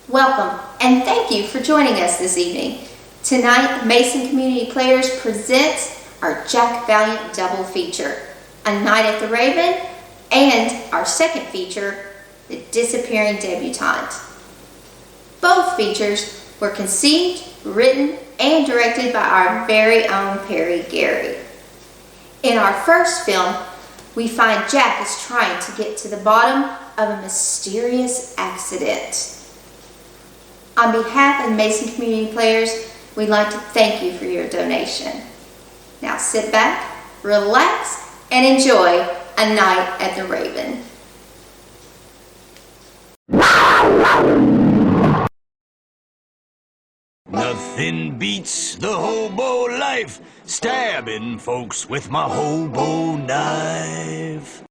Welcome, and thank you for joining us this evening. Tonight, Mason Community Players presents our Jack Valiant double feature, A Night at the Raven, and our second feature, The Disappearing Debutante. Both features were conceived, written, and directed by our very own Perry Gary. In our first film, we find Jack is trying to get to the bottom of a mysterious accident. On behalf of Mason Community Players, we'd like to thank you for your donation. Now sit back, relax, and enjoy A Night at the Raven. Nothing beats the hobo life, stabbing folks with my hobo knife.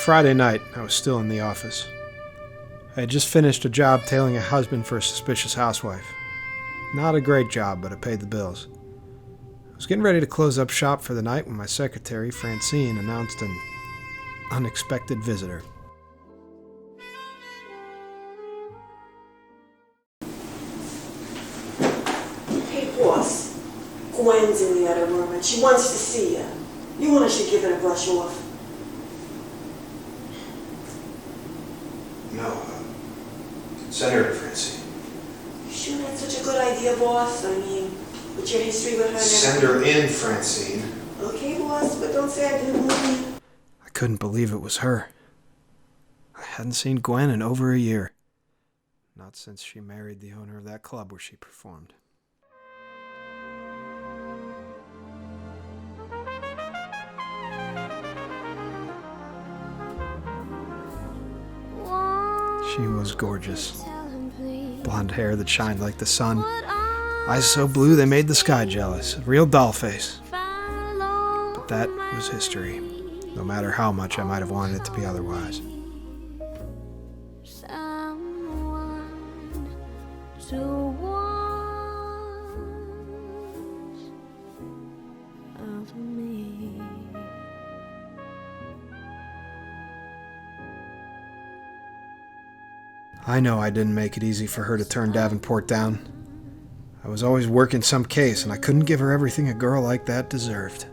Friday night. I was still in the office. I had just finished a job tailing a husband for a suspicious housewife. Not a great job, but it paid the bills. I was getting ready to close up shop for the night when my secretary, Francine, announced an unexpected visitor. Hey, boss. Gwen's in the other room and she wants to see you. You want her to give it a brush off? No, send her to Francine. You sure that's such a good idea, boss? I mean, with your history with her and Send her in, Francine. Okay, boss, but don't say I didn't warn you. I couldn't believe it was her. I hadn't seen Gwen in over a year. Not since she married the owner of that club where she performed. She was gorgeous. Blonde hair that shined like the sun. Eyes so blue they made the sky jealous. A real doll face. But that was history. No matter how much I might have wanted it to be otherwise. I know I didn't make it easy for her to turn Davenport down. I was always working some case, and I couldn't give her everything a girl like that deserved.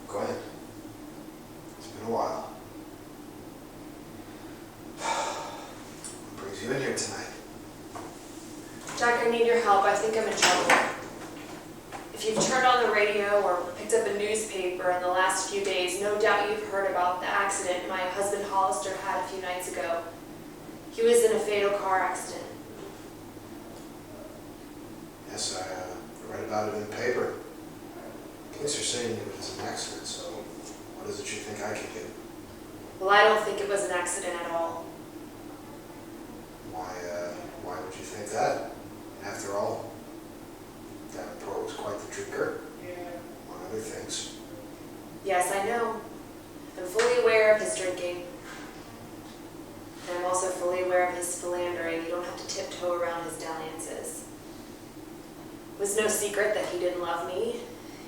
Gwen, it's been a while. What brings you in here tonight? Jack, I need your help. I think I'm in trouble. If you've turned on the radio or picked up a newspaper in the last few days, no doubt you've heard about the accident my husband Hollister had a few nights ago. He was in a fatal car accident. Yes, I read about it in the paper. Police are saying it was an accident, so what is it you think I can do? Well, I don't think it was an accident at all. Why would you think that? After all, Davenport was quite the drinker, among other things. Yes, I know. I'm fully aware of his drinking. And I'm also fully aware of his philandering. You don't have to tiptoe around his dalliances. It was no secret that he didn't love me.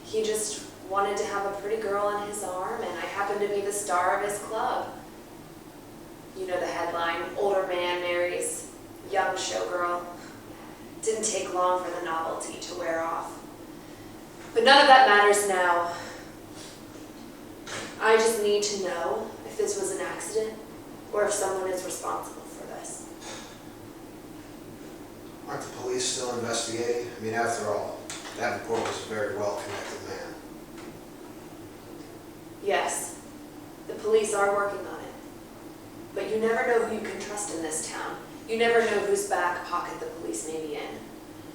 He just wanted to have a pretty girl in his arm, and I happened to be the star of his club. You know the headline, older man marries young showgirl. It didn't take long for the novelty to wear off. But none of that matters now. I just need to know if this was an accident or if someone is responsible for this. Aren't the police still investigating? I mean, after all, Davenport was a very well-connected man. Yes, the police are working on it. But you never know who you can trust in this town. You never know whose back pocket the police may be in.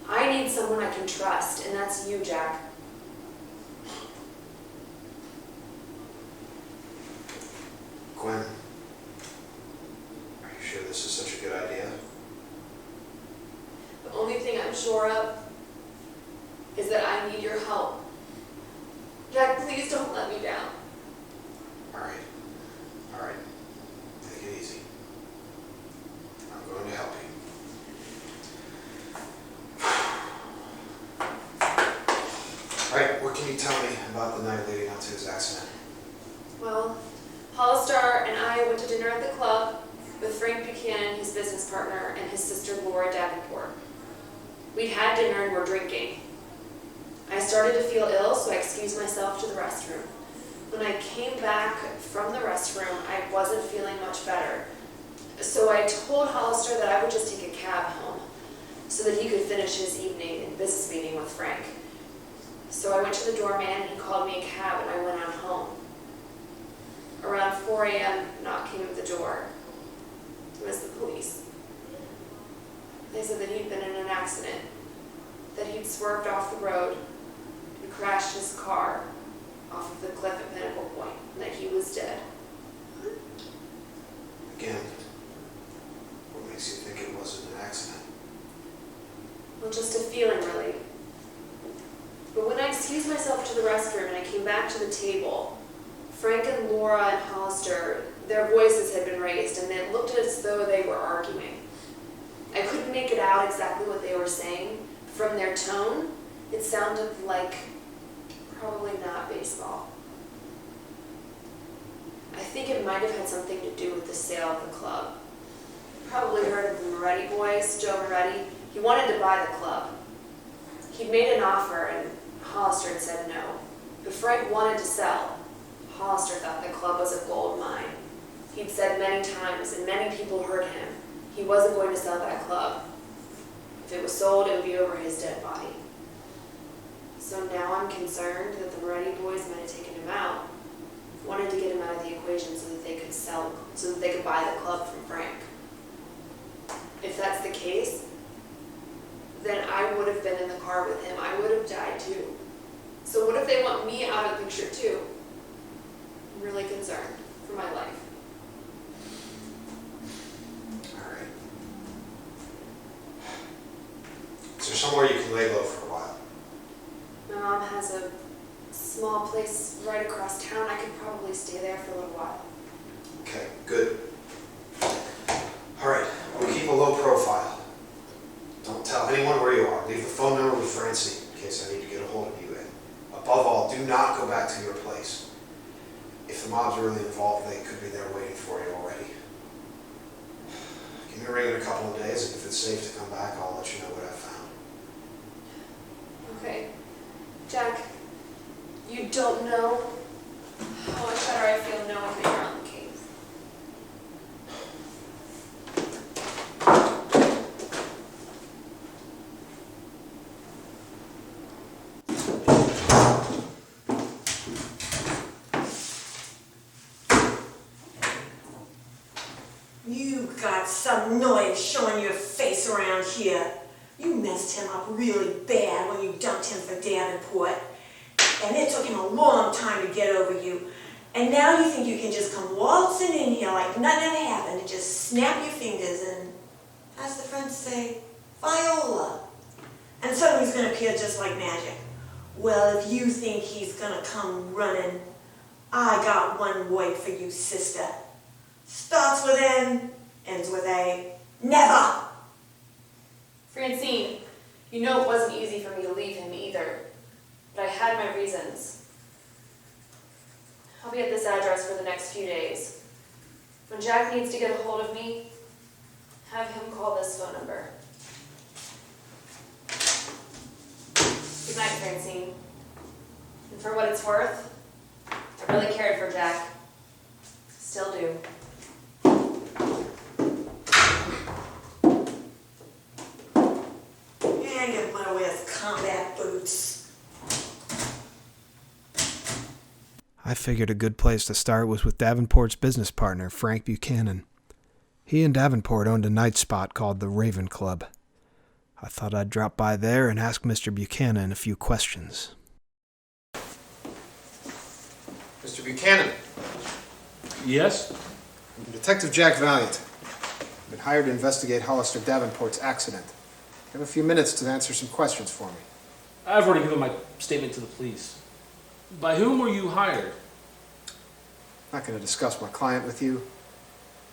I need someone I can trust, and that's you, Jack. Gwen, are you sure this is such a good idea? The only thing I'm sure of is that I need your help. Jack, please don't let me down. All right. Take it easy. I'm going to help you. All right, what can you tell me about the night leading up to his accident? Well, Hollister and I went to dinner at the club with Frank Buchanan, his business partner, and his sister Laura Davenport. We'd had dinner and were drinking. I started to feel ill, so I excused myself to the restroom. When I came back from the restroom, I wasn't feeling much better. So I told Hollister that I would just take a cab home so that he could finish his evening and business meeting with Frank. So I went to the doorman, he called me a cab, and I went on home. Around 4 a.m., a knock came at the door. It was the police. They said that he'd been in an accident. that he'd swerved off the road and crashed his car off of the cliff at Pinnacle Point, and that he was dead. Again, what makes you think it wasn't an accident? Well, just a feeling, really. But when I excused myself to the restroom and I came back to the table, Frank and Laura and Hollister, their voices had been raised, and it looked as though they were arguing. I couldn't make it out exactly what they were saying. From their tone, it sounded like probably not baseball. I think it might have had something to do with the sale of the club. You probably heard of the Moretti boys, Joe Moretti. He wanted to buy the club. He'd made an offer and Hollister had said no. But Frank wanted to sell. Hollister thought the club was a gold mine. He'd said many times, and many people heard him, he wasn't going to sell that club. If it was sold, it would be over his dead body. So now I'm concerned that the Moretti boys might have taken him out, wanted to get him out of the equation so that they could buy the club from Frank. If that's the case, then I would have been in the car with him. I would have died too. So what if they want me out of the picture too? I'm really concerned for my life. All right. Is there somewhere you can lay low for a while? My mom has a small place right across town. I could probably stay there for a little while. Okay, good. All right, we'll keep a low profile. Don't tell anyone where you are. Leave the phone number with Francine in case I need to get a hold of you. And above all, do not go back to your place. If the mob's really involved, they could be there waiting for you already. Give me a ring in a couple of days, and if it's safe to come back, I'll let you know what I found. Okay. Jack, you don't know how much better I feel knowing that you're on the case. You got some noise showing your face around here. You messed him up really bad when you dumped him for Davenport. And it took him a long time to get over you. And now you think you can just come waltzing in here like nothing ever happened and just snap your fingers and, as the French say, Viola. And suddenly he's going to appear just like magic. Well, if you think he's going to come running, I got one word for you, sister. Starts with N, ends with A. Never! Francine, you know it wasn't easy for me to leave him either, but I had my reasons. I'll be at this address for the next few days. When Jack needs to get a hold of me, have him call this phone number. Good night, Francine. And for what it's worth, I really cared for Jack. Still do. And you want to wear combat boots. I figured a good place to start was with Davenport's business partner, Frank Buchanan. He and Davenport owned a night spot called the Raven Club. I thought I'd drop by there and ask Mr. Buchanan a few questions. Mr. Buchanan. Yes? I'm Detective Jack Valiant. I've been hired to investigate Hollister Davenport's accident. You have a few minutes to answer some questions for me. I've already given my statement to the police. By whom were you hired? I'm not going to discuss my client with you.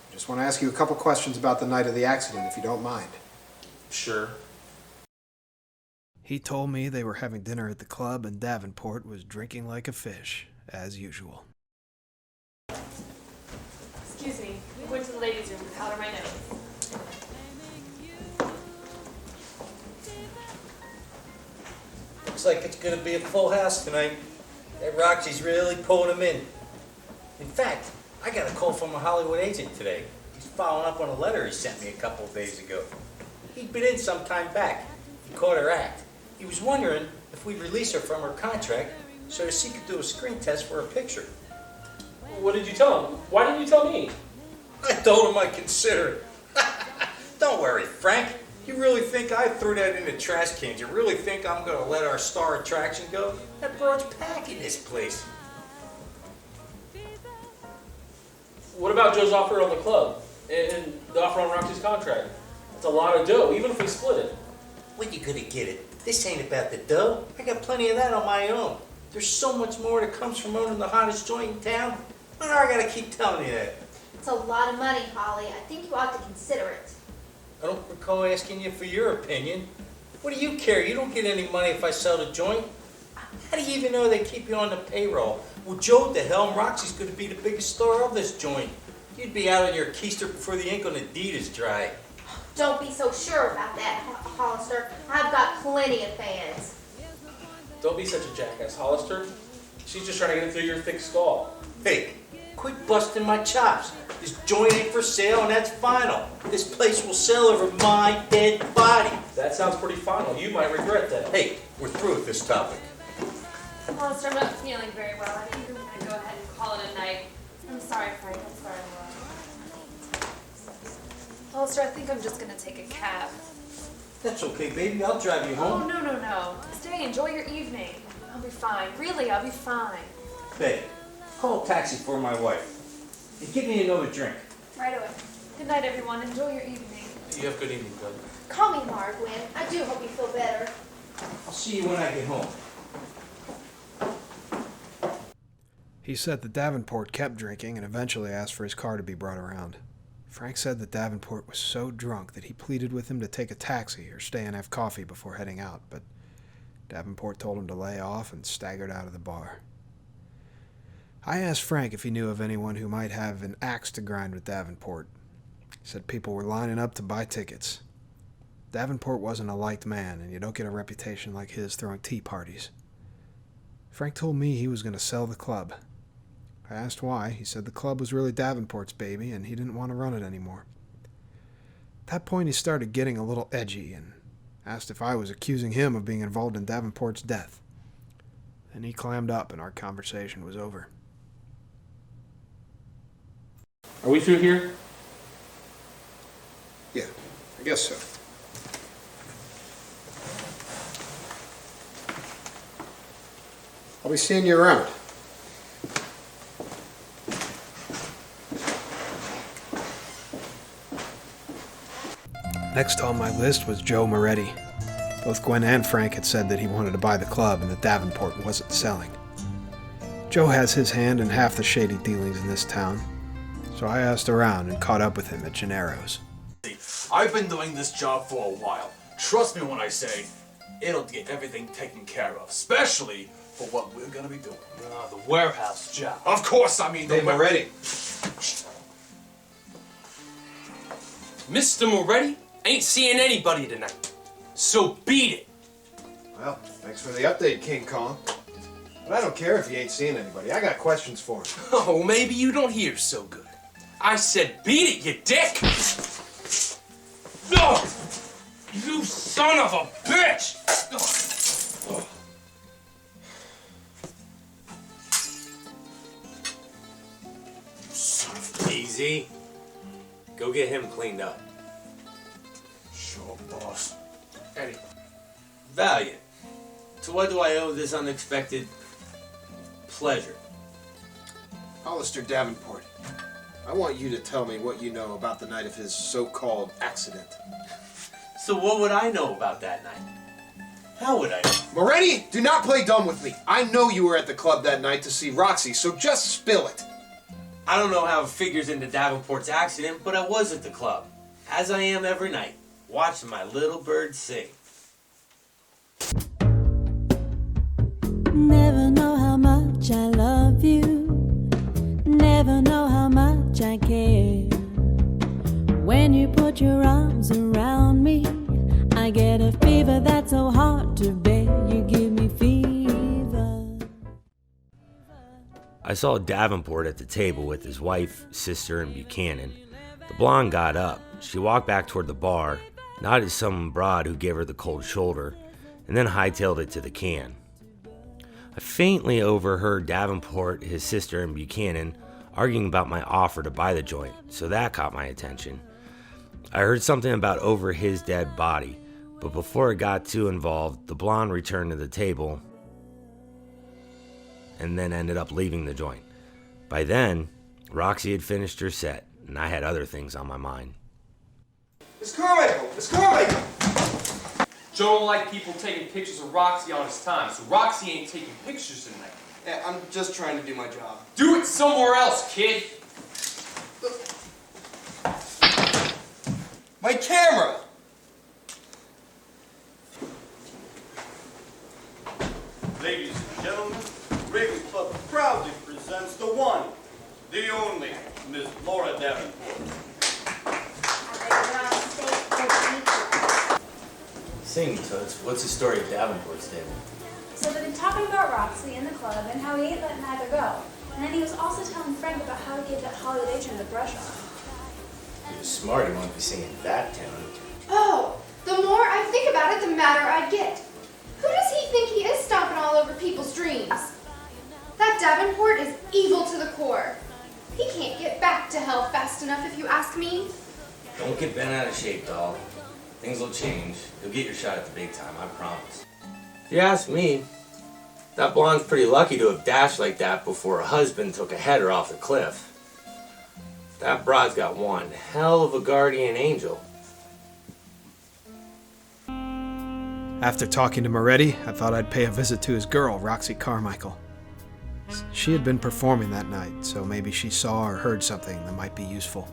I just want to ask you a couple questions about the night of the accident, if you don't mind. Sure. He told me they were having dinner at the club and Davenport was drinking like a fish, as usual. Excuse me. I went to the ladies' room to powder my nose. Looks like it's going to be a full house tonight. That Roxy's really pulling him in. In fact, I got a call from a Hollywood agent today. He's following up on a letter he sent me a couple of days ago. He'd been in some time back. He caught her act. He was wondering if we'd release her from her contract so that she could do a screen test for a picture. What did you tell him? Why didn't you tell me? I told him I'd consider it. Don't worry, Frank. You really think I threw that in the trash cans? You really think I'm gonna let our star attraction go? That broad's packing this place. What about Joe's offer on the club and the offer on Roxy's contract? That's a lot of dough, even if we split it. When you gonna get it? This ain't about the dough. I got plenty of that on my own. There's so much more that comes from owning the hottest joint in town. Why do I gotta keep telling you that? It's a lot of money, Holly. I think you ought to consider it. I don't recall asking you for your opinion. What do you care? You don't get any money if I sell the joint. How do you even know they keep you on the payroll? Well, Joe at the helm, Roxy's gonna be the biggest star of this joint. You'd be out on your keister before the ink on the deed is dry. Don't be so sure about that, Hollister. I've got plenty of fans. Don't be such a jackass, Hollister. She's just trying to get it through your thick skull. Hey, quit busting my chops. This joint ain't for sale and that's final. This place will sell over my dead body. That sounds pretty final. You might regret that. Hey, we're through with this topic. Hollister, I'm not feeling very well. I think I'm gonna go ahead and call it a night. I'm sorry, Frank. I'm sorry, Laura. Hollister, I think I'm just gonna take a cab. That's okay, baby. I'll drive you Oh, home. no. Stay, enjoy your evening. I'll be fine. Really, I'll be fine. Babe, call a taxi for my wife. And give me another drink. Right away. Good night, everyone. Enjoy your evening. You have a good evening, bud. Call me Margwin. I do hope you feel better. I'll see you when I get home. He said that Davenport kept drinking and eventually asked for his car to be brought around. Frank said that Davenport was so drunk that he pleaded with him to take a taxi or stay and have coffee before heading out, but Davenport told him to lay off and staggered out of the bar. I asked Frank if he knew of anyone who might have an axe to grind with Davenport. He said people were lining up to buy tickets. Davenport wasn't a liked man, and you don't get a reputation like his throwing tea parties. Frank told me he was going to sell the club. I asked why. He said the club was really Davenport's baby, and he didn't want to run it anymore. At that point, he started getting a little edgy and asked if I was accusing him of being involved in Davenport's death. Then he clammed up, and our conversation was over. Are we through here? Yeah, I guess so. I'll be seeing you around. Next on my list was Joe Moretti. Both Gwen and Frank had said that he wanted to buy the club and that Davenport wasn't selling. Joe has his hand in half the shady dealings in this town, so I asked around and caught up with him at Gennaro's. I've been doing this job for a while. Trust me when I say it'll get everything taken care of, especially for what we're gonna be doing. The warehouse job. Of course, I mean the Moretti. Mr. Moretti ain't seeing anybody tonight. So beat it. Well, thanks for the update, King Kong. But I don't care if he ain't seeing anybody. I got questions for him. Oh, maybe you don't hear so good. I said beat it, you dick! No! You son of a bitch! Easy. Go get him cleaned up. Sure, boss. Eddie. Valiant. To what do I owe this unexpected pleasure? Hollister Davenport, I want you to tell me what you know about the night of his so-called accident. So what would I know about that night? How would I know? Moretti, do not play dumb with me. I know you were at the club that night to see Roxy, so just spill it. I don't know how it figures into Davenport's accident, but I was at the club, as I am every night, watching my little bird sing. Never know how much I love you. Never know how much I care. When you put your arms around me, I get a fever that's so hard to bear. You give me fever. I saw Davenport at the table with his wife, sister, and Buchanan. The blonde got up. She walked back toward the bar, nodded at some broad who gave her the cold shoulder, and then hightailed it to the can. I faintly overheard Davenport, his sister, and Buchanan arguing about my offer to buy the joint, so that caught my attention. I heard something about over his dead body, but before it got too involved, the blonde returned to the table and then ended up leaving the joint. By then, Roxy had finished her set, and I had other things on my mind. Miss Carmichael! Miss Carmichael! Joe don't like people taking pictures of Roxy on his time, so Roxy ain't taking pictures tonight. Yeah, I'm just trying to do my job. Do it somewhere else, kid! My camera! Ladies and gentlemen, Raven Club proudly presents the one, the only, Miss Laura Davenport. Sing, Toots. What's the story of Davenport's table? So they've been talking about Roxy in the club and how he ain't letting either go. And then he was also telling Frank about how he gave that Hollywood agent the brush off. He was smart. He won't be singing that tune. Oh, the more I think about it, the madder I get. Who does he think he is stomping all over people's dreams? That Davenport is evil to the core. He can't get back to hell fast enough if you ask me. Don't get bent out of shape, doll. Things will change. You'll get your shot at the big time, I promise. If you ask me, that blonde's pretty lucky to have dashed like that before her husband took a header off the cliff. That broad's got one hell of a guardian angel. After talking to Moretti, I thought I'd pay a visit to his girl, Roxy Carmichael. She had been performing that night, so maybe she saw or heard something that might be useful.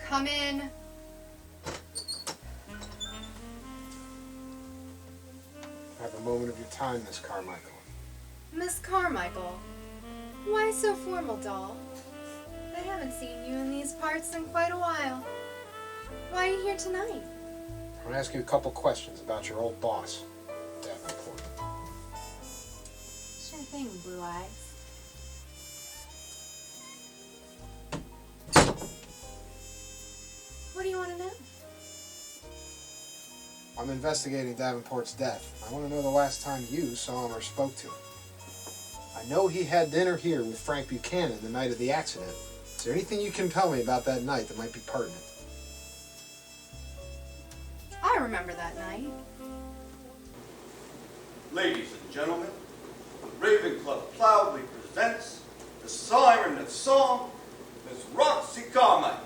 Come in. Have a moment of your time, Miss Carmichael. Miss Carmichael. Why so formal, doll? I haven't seen you in these parts in quite a while. Why are you here tonight? I want to ask you a couple questions about your old boss, Davenport. Sure thing, Blue Eyes. What do you want to know? I'm investigating Davenport's death. I want to know the last time you saw him or spoke to him. I know he had dinner here with Frank Buchanan the night of the accident. Is there anything you can tell me about that night that might be pertinent? I remember that night. Ladies and gentlemen, the Raven Club proudly presents the siren of song, Miss Roxy Carmichael.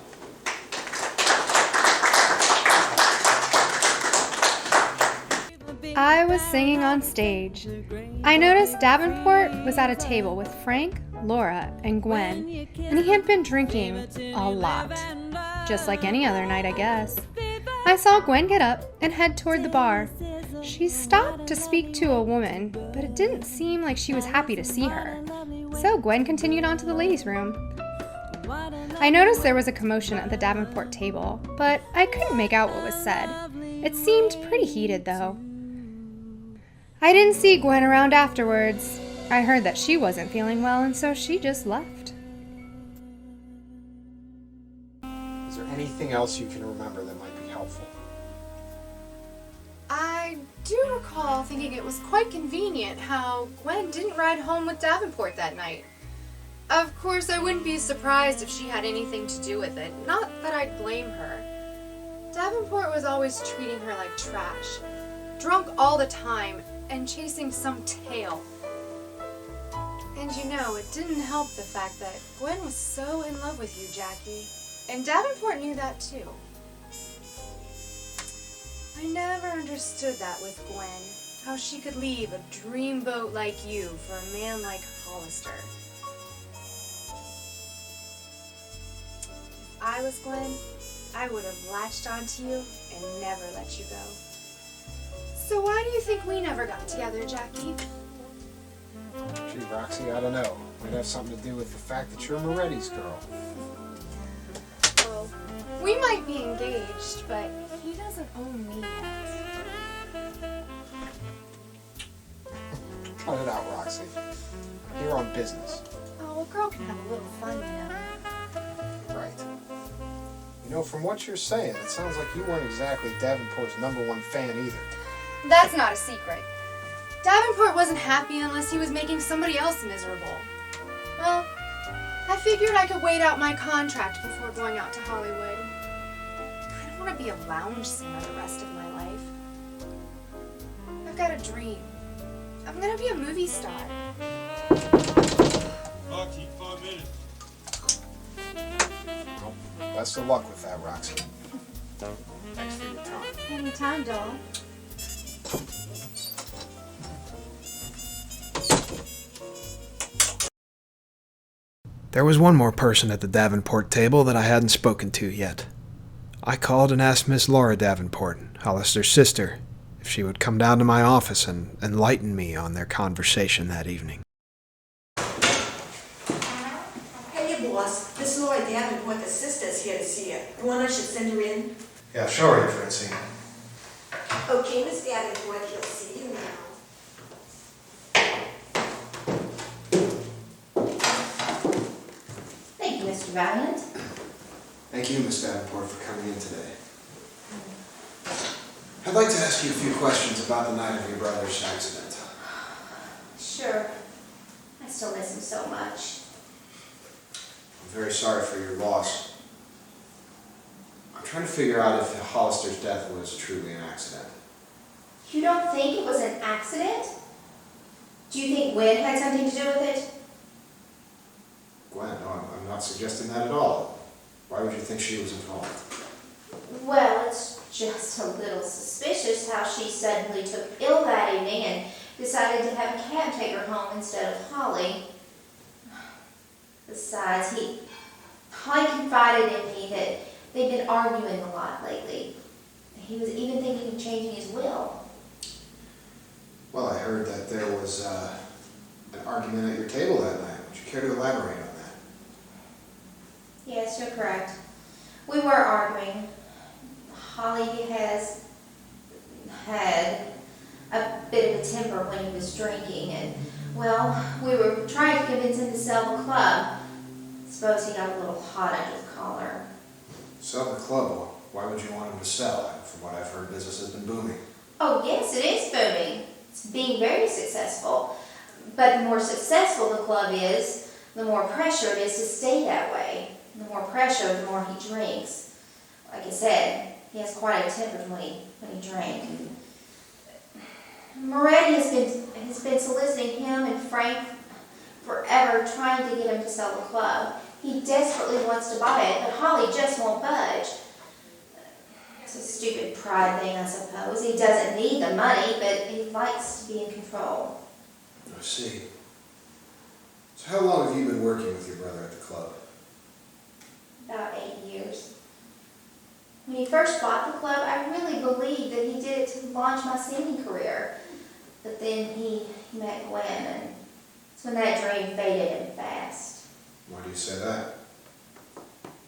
I was singing on stage. I noticed Davenport was at a table with Frank, Laura, and Gwen, and he had been drinking a lot. Just like any other night, I guess. I saw Gwen get up and head toward the bar. She stopped to speak to a woman, but it didn't seem like she was happy to see her. So Gwen continued on to the ladies' room. I noticed there was a commotion at the Davenport table, but I couldn't make out what was said. It seemed pretty heated, though. I didn't see Gwen around afterwards. I heard that she wasn't feeling well, and so she just left. Is there anything else you can remember that might be helpful? I do recall thinking it was quite convenient how Gwen didn't ride home with Davenport that night. Of course, I wouldn't be surprised if she had anything to do with it. Not that I'd blame her. Davenport was always treating her like trash. Drunk all the time and chasing some tail. And you know, it didn't help the fact that Gwen was so in love with you, Jackie. And Davenport knew that too. I never understood that with Gwen, how she could leave a dreamboat like you for a man like Hollister. If I was Gwen, I would have latched onto you and never let you go. So why do you think we never got together, Jackie? Gee, Roxy, I don't know. Might have something to do with the fact that you're Moretti's girl. Well, we might be engaged, but he doesn't own me yet. Cut it out, Roxy. I'm here on business. Oh, a girl can have a little fun, you know. Right. You know, from what you're saying, it sounds like you weren't exactly Davenport's #1 fan either. That's not a secret. Davenport wasn't happy unless he was making somebody else miserable. Well, I figured I could wait out my contract before going out to Hollywood. I don't want to be a lounge singer the rest of my life. I've got a dream. I'm gonna be a movie star. Roxy, 5 minutes. Best of luck with that, Roxy. Thanks for your time. Anytime, doll. There was one more person at the Davenport table that I hadn't spoken to yet. I called and asked Miss Laura Davenport, Hollister's sister, if she would come down to my office and enlighten me on their conversation that evening. Hey, boss. Miss Laura Davenport, the sister's here to see you. You want I should send her in? Yeah, show her in, Francine. Okay, Miss Davenport, she'll see you now. Thank you, Mr. Valiant. Thank you, Miss Davenport, for coming in today. I'd like to ask you a few questions about the night of your brother's accident. Sure. I still miss him so much. I'm very sorry for your loss. I'm trying to figure out if Hollister's death was truly an accident. You don't think it was an accident? Do you think Gwen had something to do with it? Gwen, no, I'm not suggesting that at all. Why would you think she was involved? Well, it's just a little suspicious how she suddenly took ill that evening and decided to have a cab take her home instead of Holly. Besides, Holly confided in me that they'd been arguing a lot lately. He was even thinking of changing his will. Well, I heard that there was an argument at your table that night. Would you care to elaborate on that? Yes, you're correct. We were arguing. Holly has had a bit of a temper when he was drinking, and, well, we were trying to convince him to sell the club. Suppose he got a little hot under the collar. Sell the club? Why would you want him to sell? From what I've heard, business has been booming. Oh, yes, it is booming. It's being very successful. But the more successful the club is, the more pressure it is to stay that way. The more pressure, the more he drinks. Like I said, he has quite a temper when he drank. Moretti has been soliciting him and Frank forever, trying to get him to sell the club. He desperately wants to buy it, but Holly just won't budge. It's a stupid pride thing, I suppose. He doesn't need the money, but he likes to be in control. I see. So how long have you been working with your brother at the club? About 8 years. When he first bought the club, I really believed that he did it to launch my singing career. But then he met Gwen, and it's when that dream faded him fast. Why do you say that?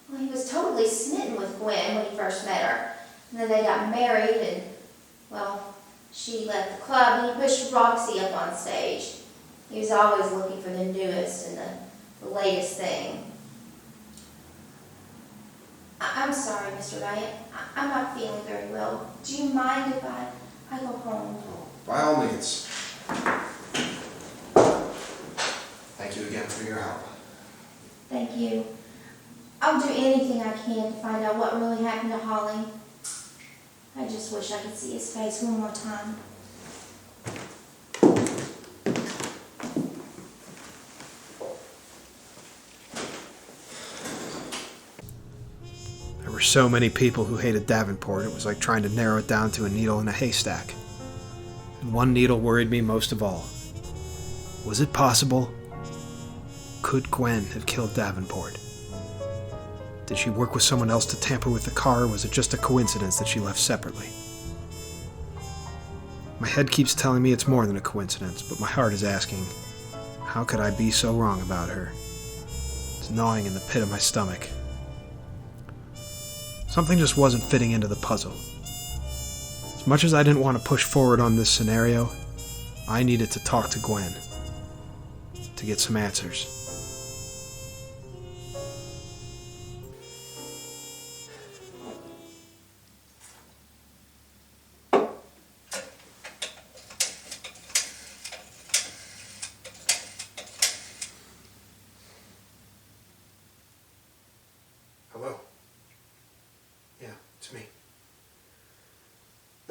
Well, he was totally smitten with Gwen when he first met her. And then they got married, and, well, she left the club, and he pushed Roxy up on stage. He was always looking for the newest and the latest thing. I'm sorry, Mr. Valiant. I'm not feeling very well. Do you mind if I go home? Oh, by all means. Thank you again for your help. Thank you. I'll do anything I can to find out what really happened to Holly. I just wish I could see his face one more time. There were so many people who hated Davenport, it was like trying to narrow it down to a needle in a haystack. And one needle worried me most of all. Was it possible? Could Gwen have killed Davenport? Did she work with someone else to tamper with the car, or was it just a coincidence that she left separately? My head keeps telling me it's more than a coincidence, but my heart is asking, how could I be so wrong about her? It's gnawing in the pit of my stomach. Something just wasn't fitting into the puzzle. As much as I didn't want to push forward on this scenario, I needed to talk to Gwen to get some answers.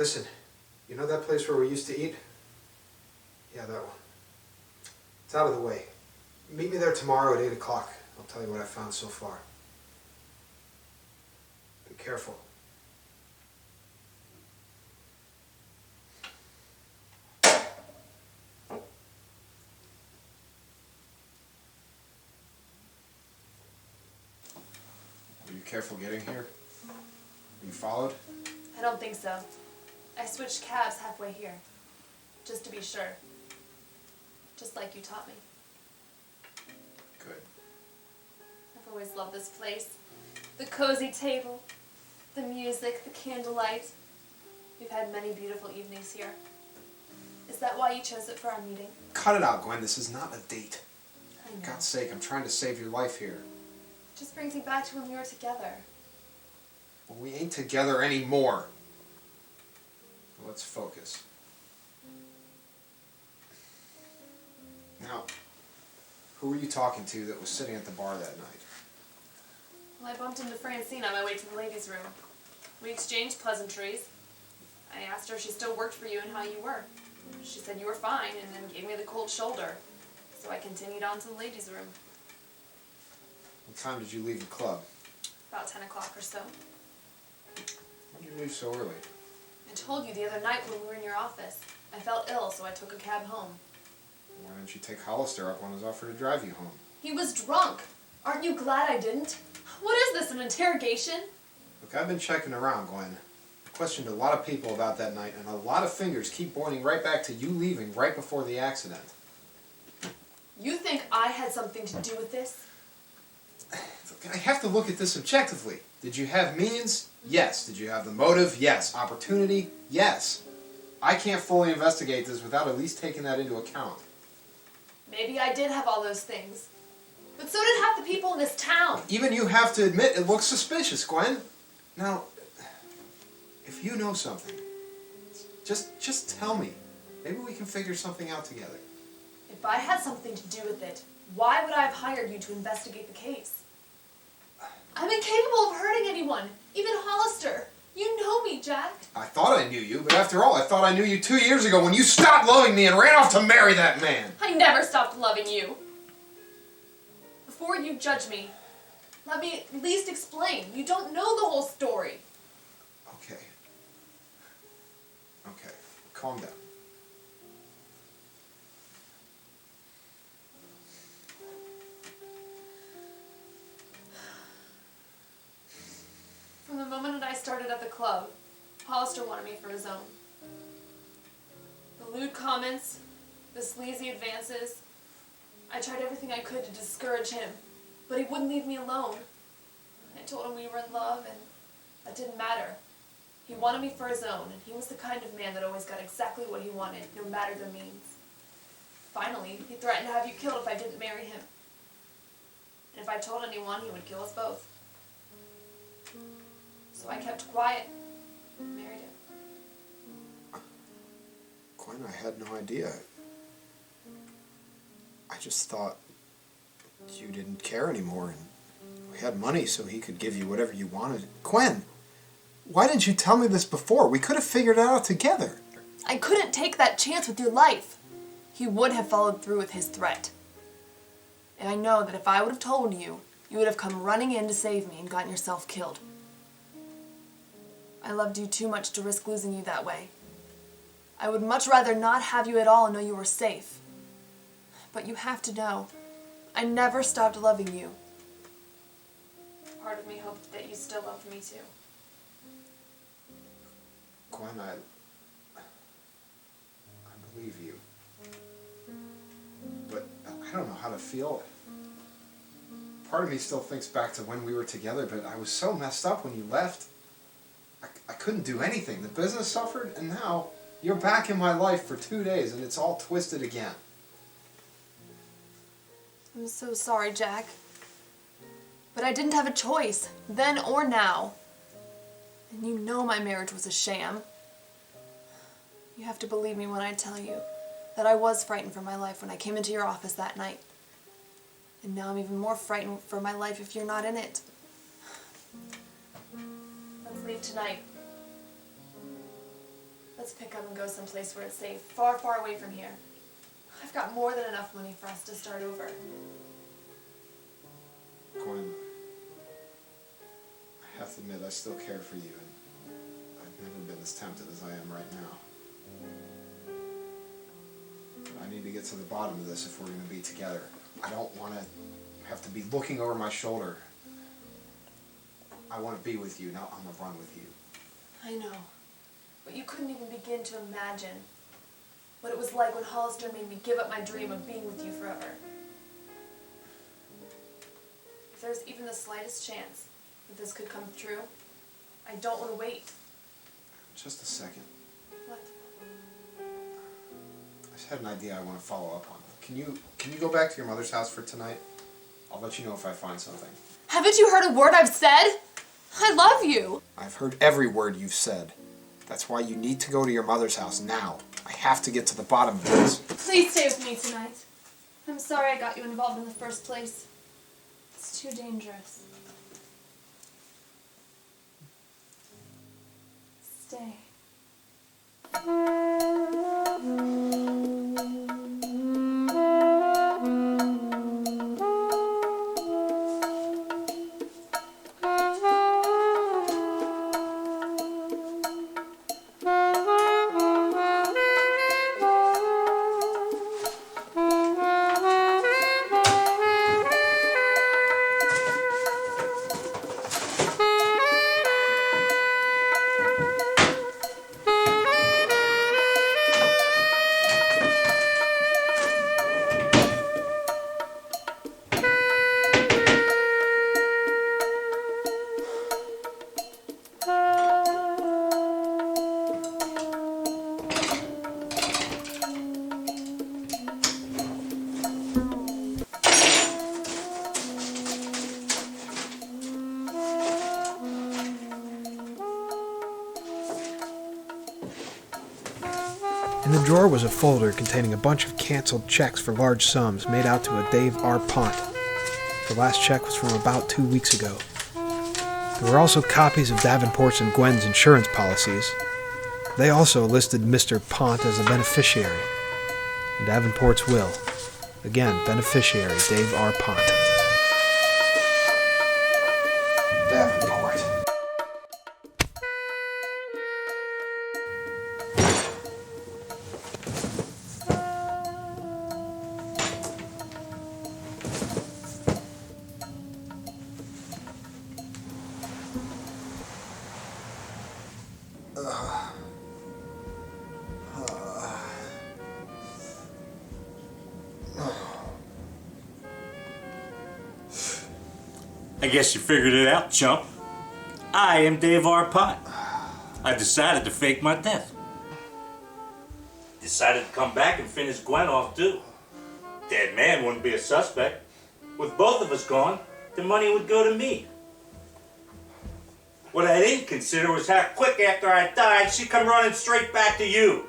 Listen, you know that place where we used to eat? Yeah, that one. It's out of the way. Meet me there tomorrow at 8 o'clock. I'll tell you what I found so far. Be careful. Were you careful getting here? Were you followed? I don't think so. I switched cabs halfway here, just to be sure. Just like you taught me. Good. I've always loved this place. The cozy table, the music, the candlelight. We've had many beautiful evenings here. Is that why you chose it for our meeting? Cut it out, Gwen. This is not a date. I know. For God's sake, I'm trying to save your life here. It just brings me back to when we were together. Well, we ain't together anymore. Let's focus. Now, who were you talking to that was sitting at the bar that night? Well, I bumped into Francine on my way to the ladies' room. We exchanged pleasantries. I asked her if she still worked for you and how you were. She said you were fine and then gave me the cold shoulder. So I continued on to the ladies' room. What time did you leave the club? About 10 o'clock or so. Why did you leave so early? I told you the other night when we were in your office. I felt ill, so I took a cab home. Why didn't you take Hollister up on his offer to drive you home? He was drunk. Aren't you glad I didn't? What is this, an interrogation? Look, I've been checking around, Gwen. I questioned a lot of people about that night, and a lot of fingers keep pointing right back to you leaving right before the accident. You think I had something to do with this? I have to look at this objectively. Did you have means? Yes. Did you have the motive? Yes. Opportunity? Yes. I can't fully investigate this without at least taking that into account. Maybe I did have all those things. But so did half the people in this town. Even you have to admit it looks suspicious, Gwen. Now, if you know something, just tell me. Maybe we can figure something out together. If I had something to do with it, why would I have hired you to investigate the case? I'm incapable of hurting anyone, even Hollister. You know me, Jack. I thought I knew you, but after all, I thought I knew you 2 years ago when you stopped loving me and ran off to marry that man. I never stopped loving you. Before you judge me, let me at least explain. You don't know the whole story. Okay. Okay. Calm down. From the moment that I started at the club, Hollister wanted me for his own. The lewd comments, the sleazy advances, I tried everything I could to discourage him, but he wouldn't leave me alone. I told him we were in love, and that didn't matter. He wanted me for his own, and he was the kind of man that always got exactly what he wanted, no matter the means. Finally, he threatened to have you killed if I didn't marry him. And if I told anyone, he would kill us both. So I kept quiet and married him. Gwen, I had no idea. I just thought you didn't care anymore and we had money so he could give you whatever you wanted. Gwen, why didn't you tell me this before? We could have figured it out together. I couldn't take that chance with your life. He would have followed through with his threat. And I know that if I would have told you, you would have come running in to save me and gotten yourself killed. I loved you too much to risk losing you that way. I would much rather not have you at all and know you were safe. But you have to know, I never stopped loving you. Part of me hoped that you still loved me too. Gwen, I believe you. But I don't know how to feel. Part of me still thinks back to when we were together, but I was so messed up when you left. I couldn't do anything. The business suffered, and now you're back in my life for 2 days, and it's all twisted again. I'm so sorry, Jack. But I didn't have a choice, then or now. And you know my marriage was a sham. You have to believe me when I tell you that I was frightened for my life when I came into your office that night. And now I'm even more frightened for my life if you're not in it. Let's leave tonight. Let's pick up and go someplace where it's safe, far, far away from here. I've got more than enough money for us to start over. Gwen, I have to admit I still care for you, and I've never been as tempted as I am right now. But I need to get to the bottom of this if we're going to be together. I don't want to have to be looking over my shoulder. I want to be with you, not on the run with you. I know, but you couldn't even begin to imagine what it was like when Hollister made me give up my dream of being with you forever. If there's even the slightest chance that this could come true, I don't want to wait. Just a second. What? I just had an idea I want to follow up on. Can you go back to your mother's house for tonight? I'll let you know if I find something. Haven't you heard a word I've said? I love you. I've heard every word you've said. That's why you need to go to your mother's house now. I have to get to the bottom of this. Please stay with me tonight. I'm sorry I got you involved in the first place. It's too dangerous. Stay. In the drawer was a folder containing a bunch of canceled checks for large sums made out to a Dave R. Pont. The last check was from about 2 weeks ago. There were also copies of Davenport's and Gwen's insurance policies. They also listed Mr. Pont as a beneficiary. And Davenport's will. Again, beneficiary Dave R. Pont. Davenport. I guess you figured it out, chump. I am Dave R. Pont. I decided to fake my death. Decided to come back and finish Gwen off too. Dead man wouldn't be a suspect. With both of us gone, the money would go to me. What I didn't consider was how quick after I died, she'd come running straight back to you.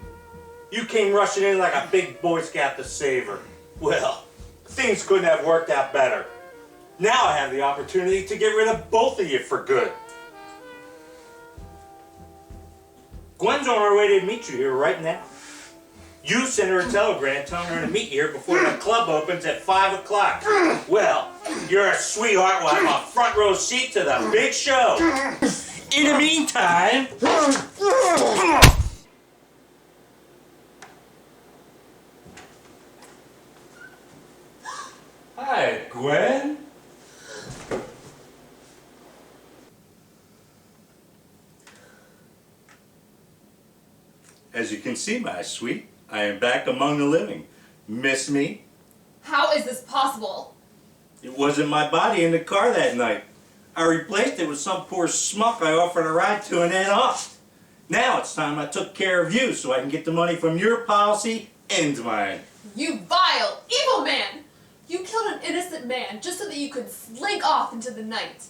You came rushing in like a big Boy Scout to save her. Well, things couldn't have worked out better. Now I have the opportunity to get rid of both of you for good. Gwen's on her way to meet you here right now. You sent her a telegram telling her to meet you here before the club opens at 5 o'clock. Well, you're a sweetheart. We'll have a front row seat to the big show. In the meantime... Hi, Gwen. As you can see, my sweet, I am back among the living. Miss me? How is this possible? It wasn't my body in the car that night. I replaced it with some poor schmuck I offered a ride to and then off. Now it's time I took care of you so I can get the money from your policy and mine. You vile, evil man! You killed an innocent man just so that you could slink off into the night.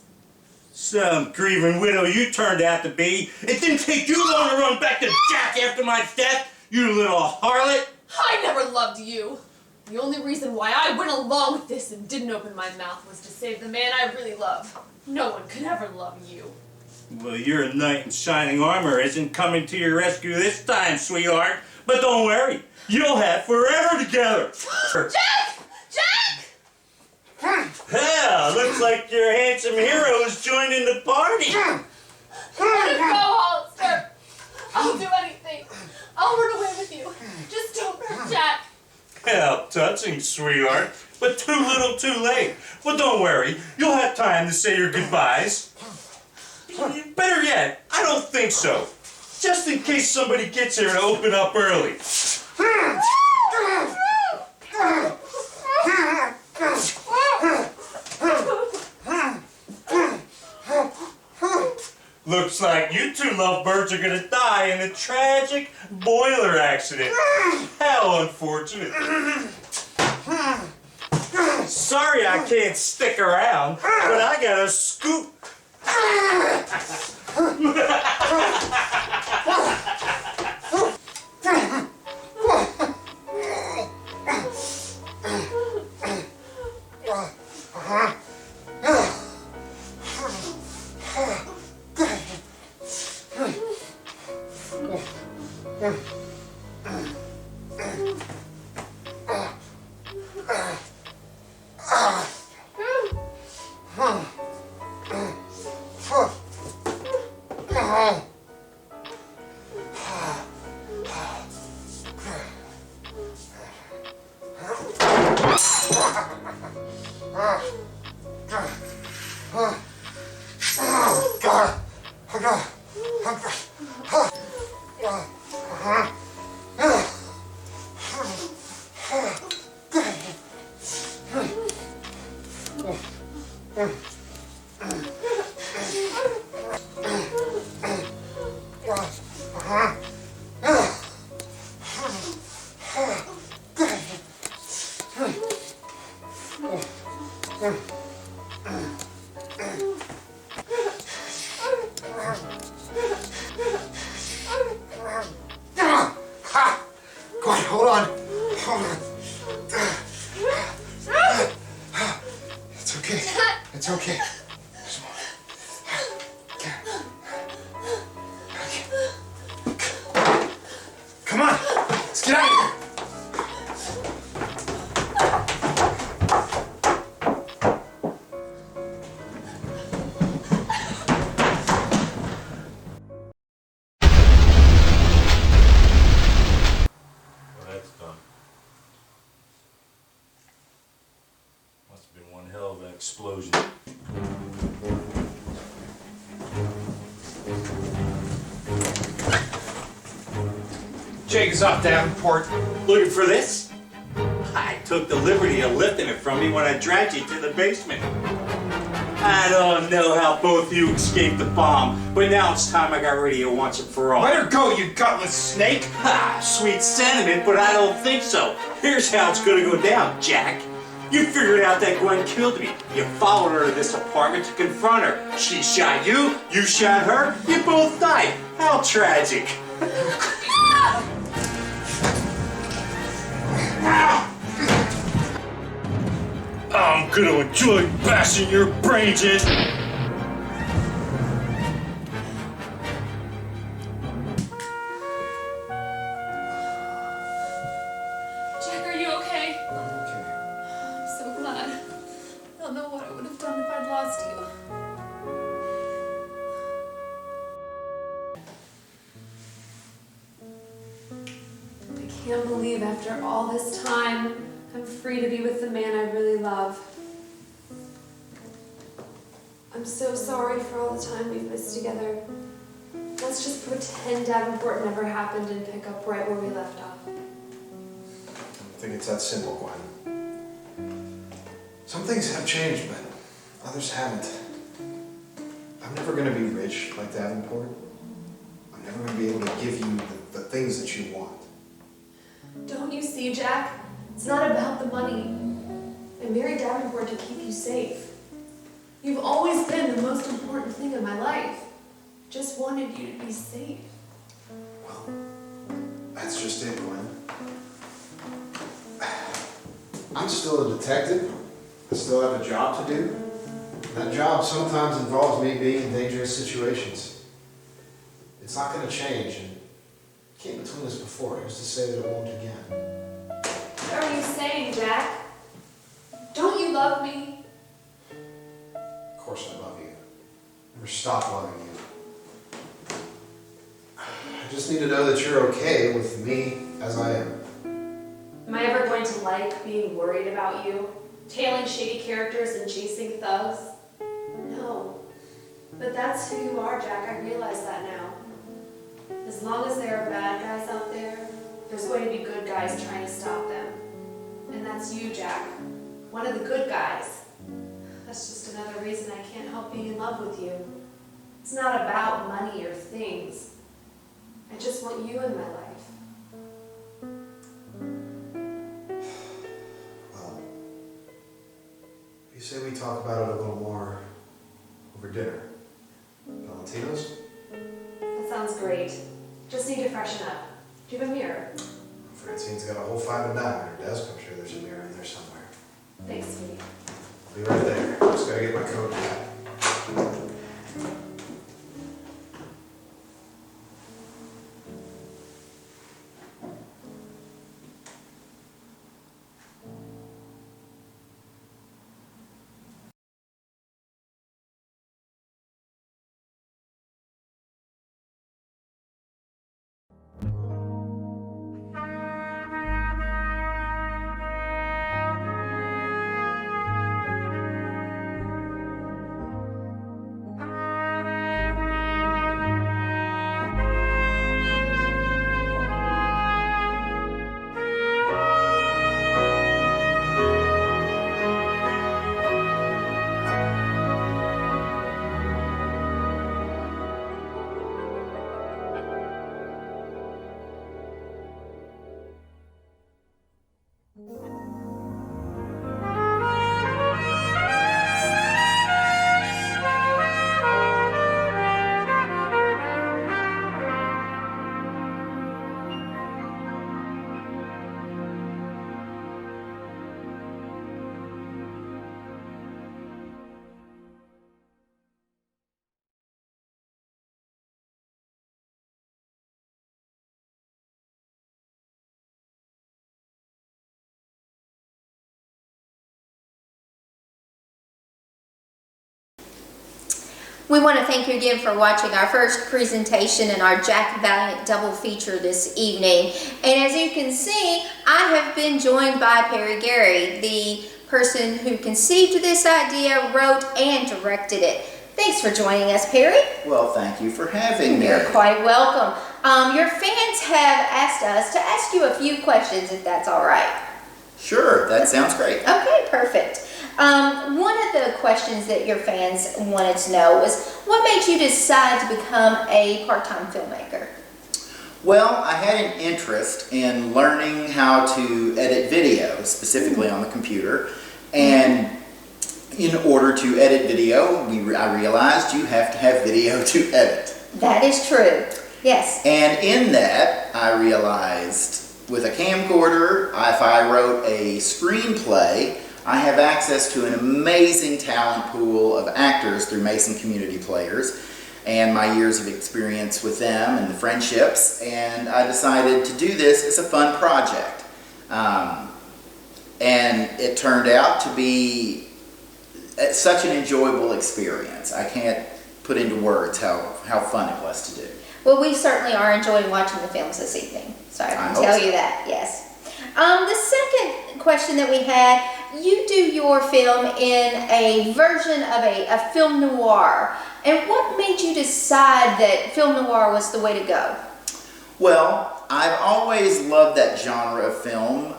Some grieving widow you turned out to be. It didn't take you long to run back to Jack after my death, you little harlot. I never loved you. The only reason why I went along with this and didn't open my mouth was to save the man I really love. No one could ever love you. Well, your knight in shining armor isn't coming to your rescue this time, sweetheart. But don't worry, you'll have forever together. Jack! Jack! Yeah, looks like your handsome hero's joining the party. Let us go, Hollister. I'll do anything. I'll run away with you. Just don't hurt Jack. How touching, sweetheart. But too little, too late. Well, don't worry. You'll have time to say your goodbyes. Better yet, I don't think so. Just in case somebody gets here to open up early. Looks like you two lovebirds are gonna die in a tragic boiler accident. How unfortunate. Sorry I can't stick around, but I gotta scoop. Quiet, hold on. Hold on. It's okay. It's okay. Come on. Let's get out of here. Explosion. Jake is off Davenport. Looking for this? I took the liberty of lifting it from you when I dragged you to the basement. I don't know how both you escaped the bomb, but now it's time I got rid of you once and for all. Let her go, you gutless snake! Ha! Sweet sentiment, but I don't think so. Here's how it's gonna go down, Jack. You figured out that Gwen killed me. You followed her to this apartment to confront her. She shot you, you shot her, you both died. How tragic. I'm gonna enjoy bashing your brains in. Jack, are you okay? I'm so glad. I don't know what I would have done if I'd lost you. I can't believe after all this time, I'm free to be with the man I really love. I'm so sorry for all the time we've missed together. Let's just pretend Davenport never happened and pick up right where we left off. I think it's that simple, Gwen. Some things have changed, but others haven't. I'm never going to be rich like Davenport. I'm never going to be able to give you the things that you want. Don't you see, Jack? It's not about the money. I married Davenport to keep you safe. You've always been the most important thing in my life. Just wanted you to be safe. Well, that's just it, Gwen. I'm still a detective. I still have a job to do. That job sometimes involves me being in dangerous situations. It's not going to change, and it came between us before. Who's to say that it won't again? What are you saying, Jack? Don't you love me? Of course I love you. Never stop loving you. I just need to know that you're okay with me as I am. Am I ever going to like being worried about you? Tailing shady characters and chasing thugs? No. But that's who you are, Jack. I realize that now. As long as there are bad guys out there, there's going to be good guys trying to stop them. And that's you, Jack. One of the good guys. That's just another reason I can't help being in love with you. It's not about money or things. I just want you in my life. Well, you say we talk about it a little more over dinner. Valentino's? That sounds great. Just need to freshen up. Do you have a mirror? Francine's got a whole 5 and dime in her desk. I'm sure there's a mirror in there somewhere. Thanks, sweetie. I'll be right there. Just gotta get my coat and hat. We want to thank you again for watching our first presentation in our Jack Valiant double feature this evening. And as you can see, I have been joined by Perry Gary, the person who conceived this idea, wrote, and directed it. Thanks for joining us, Perry. Well, thank you for having me. You're quite welcome. Your fans have asked us to ask you a few questions, if that's all right. Sure, that sounds great. Okay, perfect. One of the questions that your fans wanted to know was, what made you decide to become a part-time filmmaker? Well, I had an interest in learning how to edit video, specifically on the computer. And in order to edit video, I realized you have to have video to edit. That is true, yes. And in that, I realized with a camcorder, if I wrote a screenplay, I have access to an amazing talent pool of actors through Mason Community Players and my years of experience with them and the friendships, and I decided to do this as a fun project. And it turned out to be such an enjoyable experience. I can't put into words how fun it was to do. Well, we certainly are enjoying watching the films this evening, so I can tell you that, yes. The second question that we had, you do your film in a version of a film noir. And what made you decide that film noir was the way to go? Well, I've always loved that genre of film,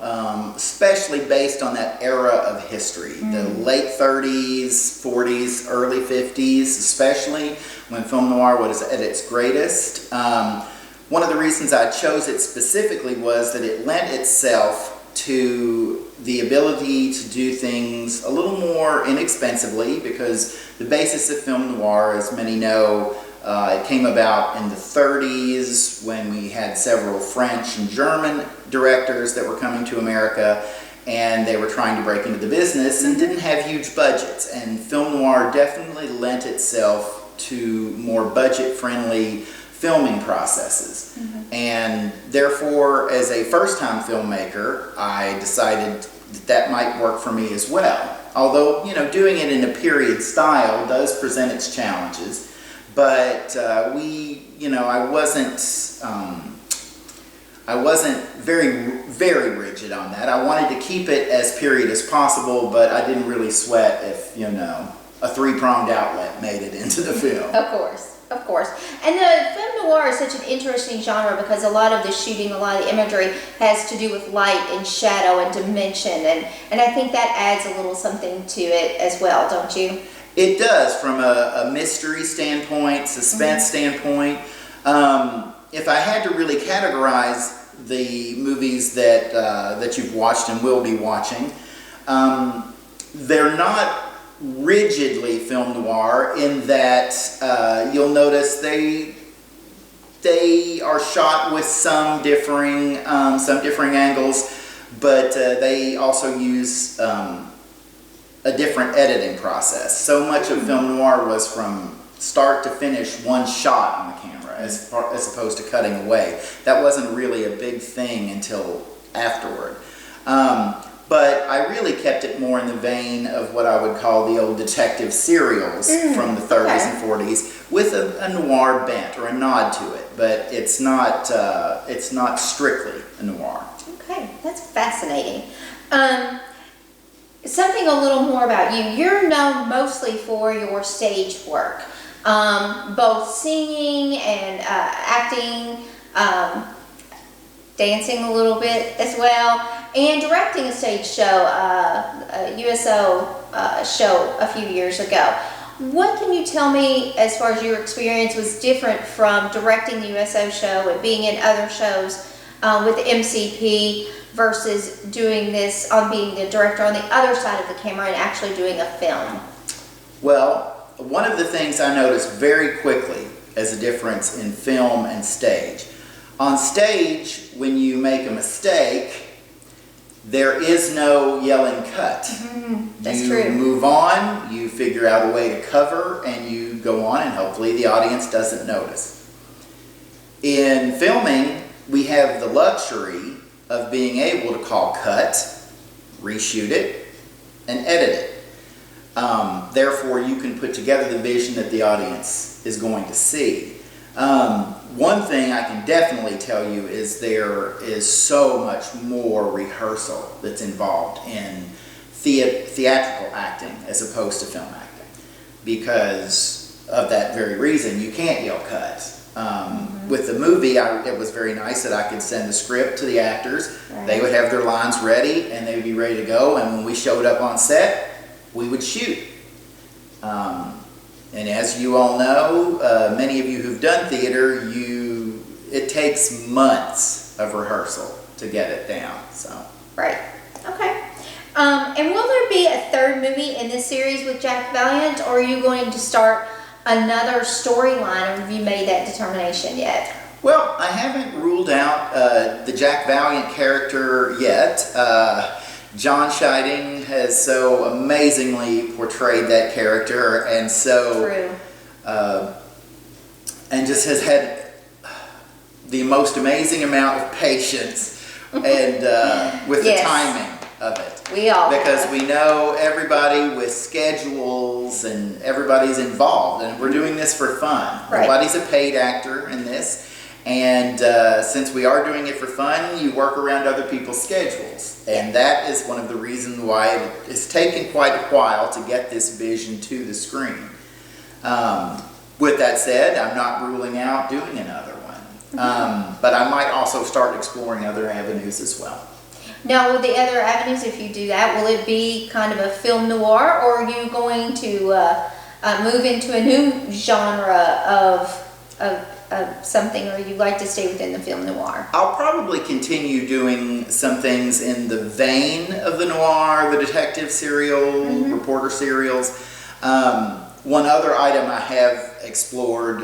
especially based on that era of history. The late 30s, 40s, early 50s, especially when film noir was at its greatest. One of the reasons I chose it specifically was that it lent itself to the ability to do things a little more inexpensively, because the basis of film noir, as many know, it came about in the 30s when we had several French and German directors that were coming to America, and they were trying to break into the business and didn't have huge budgets. And film noir definitely lent itself to more budget-friendly filming processes. And therefore, as a first-time filmmaker, I decided that might work for me as well. Although, you know, doing it in a period style does present its challenges. But I wasn't very rigid on that. I wanted to keep it as period as possible, but I didn't really sweat if, a three-pronged outlet made it into the film. Of course. And the film noir is such an interesting genre because a lot of the shooting, a lot of the imagery has to do with light and shadow and dimension. And I think that adds a little something to it as well, don't you? It does, from a mystery standpoint, suspense standpoint. If I had to really categorize the movies that you've watched and will be watching, they're not rigidly film noir in that you'll notice they are shot with some differing angles, but they also use a different editing process. So much of film noir was from start to finish one shot on the camera as opposed to cutting away. That wasn't really a big thing until afterward. But I really kept it more in the vein of what I would call the old detective serials from the 30s and 40s, with a noir bent or a nod to it. But it's not strictly a noir. Okay, that's fascinating. Something a little more about you. You're known mostly for your stage work, both singing and acting, dancing a little bit as well, and directing a stage show, a USO show a few years ago. What can you tell me as far as your experience was different from directing the USO show and being in other shows with the MCP versus doing this on being the director on the other side of the camera and actually doing a film? Well, one of the things I noticed very quickly as a difference in film and stage. On stage, when you make a mistake, there is no yelling cut. That's true. You move on, you figure out a way to cover, and you go on, and hopefully the audience doesn't notice. In filming, we have the luxury of being able to call cut, reshoot it, and edit it. Therefore, you can put together the vision that the audience is going to see. One thing I can definitely tell you is there is so much more rehearsal that's involved in theatrical acting as opposed to film acting. Because of that very reason, you can't yell cut. With the movie, it was very nice that I could send the script to the actors. Right. They would have their lines ready and they would be ready to go. And when we showed up on set, we would shoot. And as you all know, many of you who've done theater, it takes months of rehearsal to get it down. So. Right. Okay. And will there be a third movie in this series with Jack Valiant, or are you going to start another storyline, or have you made that determination yet? Well, I haven't ruled out the Jack Valiant character yet. John Scheiding has so amazingly portrayed that character, and and just has had the most amazing amount of patience and with the timing of it. We all because we know everybody with schedules and everybody's involved, and we're doing this for fun. Right. Nobody's a paid actor in this. And since we are doing it for fun, you work around other people's schedules. And that is one of the reasons why it's taken quite a while to get this vision to the screen. With that said, I'm not ruling out doing another one. But I might also start exploring other avenues as well. Now, with the other avenues, if you do that, will it be kind of a film noir, or are you going to move into a new genre of something, or you like to stay within the film noir? I'll probably continue doing some things in the vein of the noir, the detective serial, reporter serials. One other item I have explored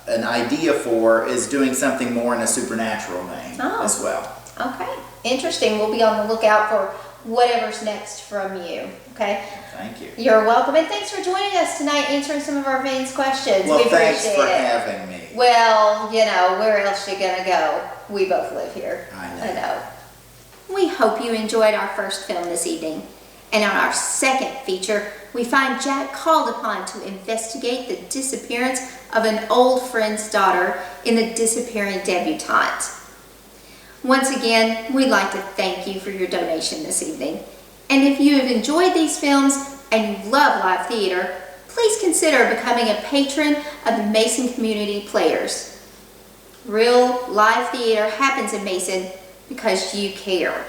an idea for is doing something more in a supernatural vein as well. Okay, interesting. We'll be on the lookout for whatever's next from you, okay? Thank you. You're welcome, and thanks for joining us tonight, answering some of our fans' questions. Well, we thanks appreciate for it. having me. Well, you know, where else you gonna go? We both live here. I know. We hope you enjoyed our first film this evening. And on our second feature, we find Jack called upon to investigate the disappearance of an old friend's daughter in The Disappearing Debutante. Once again, we'd like to thank you for your donation this evening. And if you have enjoyed these films and you love live theater, please consider becoming a patron of the Mason Community Players. Real live theater happens in Mason because you care.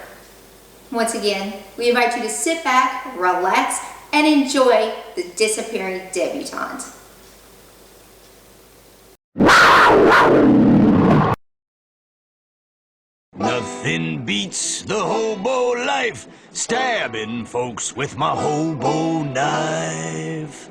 Once again, we invite you to sit back, relax, and enjoy The Disappearing Debutante. Nothing beats the hobo life, stabbing folks with my hobo knife.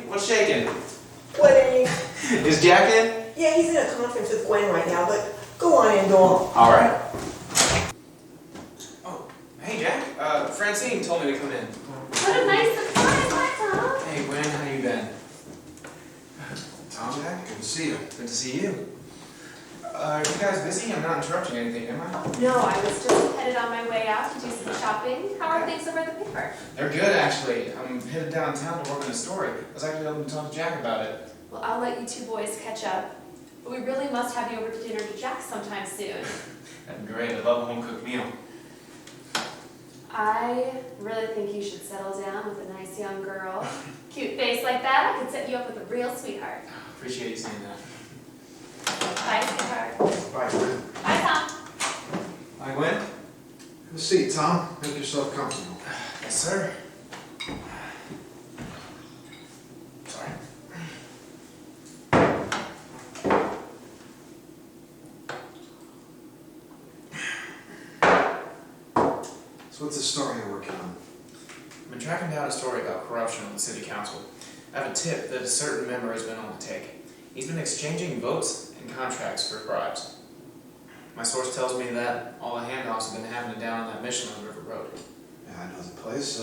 What's shaking? Wedding. Is Jack in? Yeah, he's in a conference with Gwen right now, but go on in, Dawn. All right. Oh, hey Jack. Francine told me to come in. What a nice surprise, hi Tom. Hey Gwen, how you been? Tom, Jack, good to see you. Good to see you. Are you guys busy? I'm not interrupting anything, am I? No, I was just headed on my way out to do some shopping. How are things over at the paper? They're good, actually. I'm headed downtown to work on a story. I was actually hoping to talk to Jack about it. Well, I'll let you two boys catch up. But we really must have you over to dinner to Jack sometime soon. That'd be great. I love a home-cooked meal. I really think you should settle down with a nice young girl. Cute face like that, I could set you up with a real sweetheart. Appreciate you saying that. Bye, sweetheart. Bye, Gwen. Bye, Tom. Bye, Gwen. Have a seat, Tom. Make yourself comfortable. Yes, sir. Sorry. So what's the story you're working on? I've been tracking down a story about corruption on the city council. I have a tip that a certain member has been on the take. He's been exchanging votes and contracts for bribes. My source tells me that all the handoffs have been happening down on that mission on River Road. Yeah, I know the place.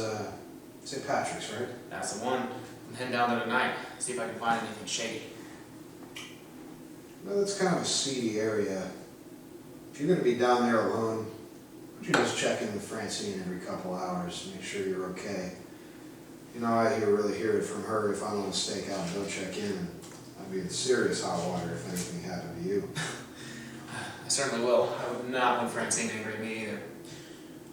St. Patrick's, right? That's the one. I'm heading down there tonight, see if I can find anything shady. No, that's kind of a seedy area. If you're going to be down there alone, why don't you just check in with Francine every couple hours, make sure you're okay. You know, I really hear it from her if I'm on a stakeout and don't check in. I I'd be in serious hot water if anything happened to you. I certainly will. I would not want Francine angry at me either.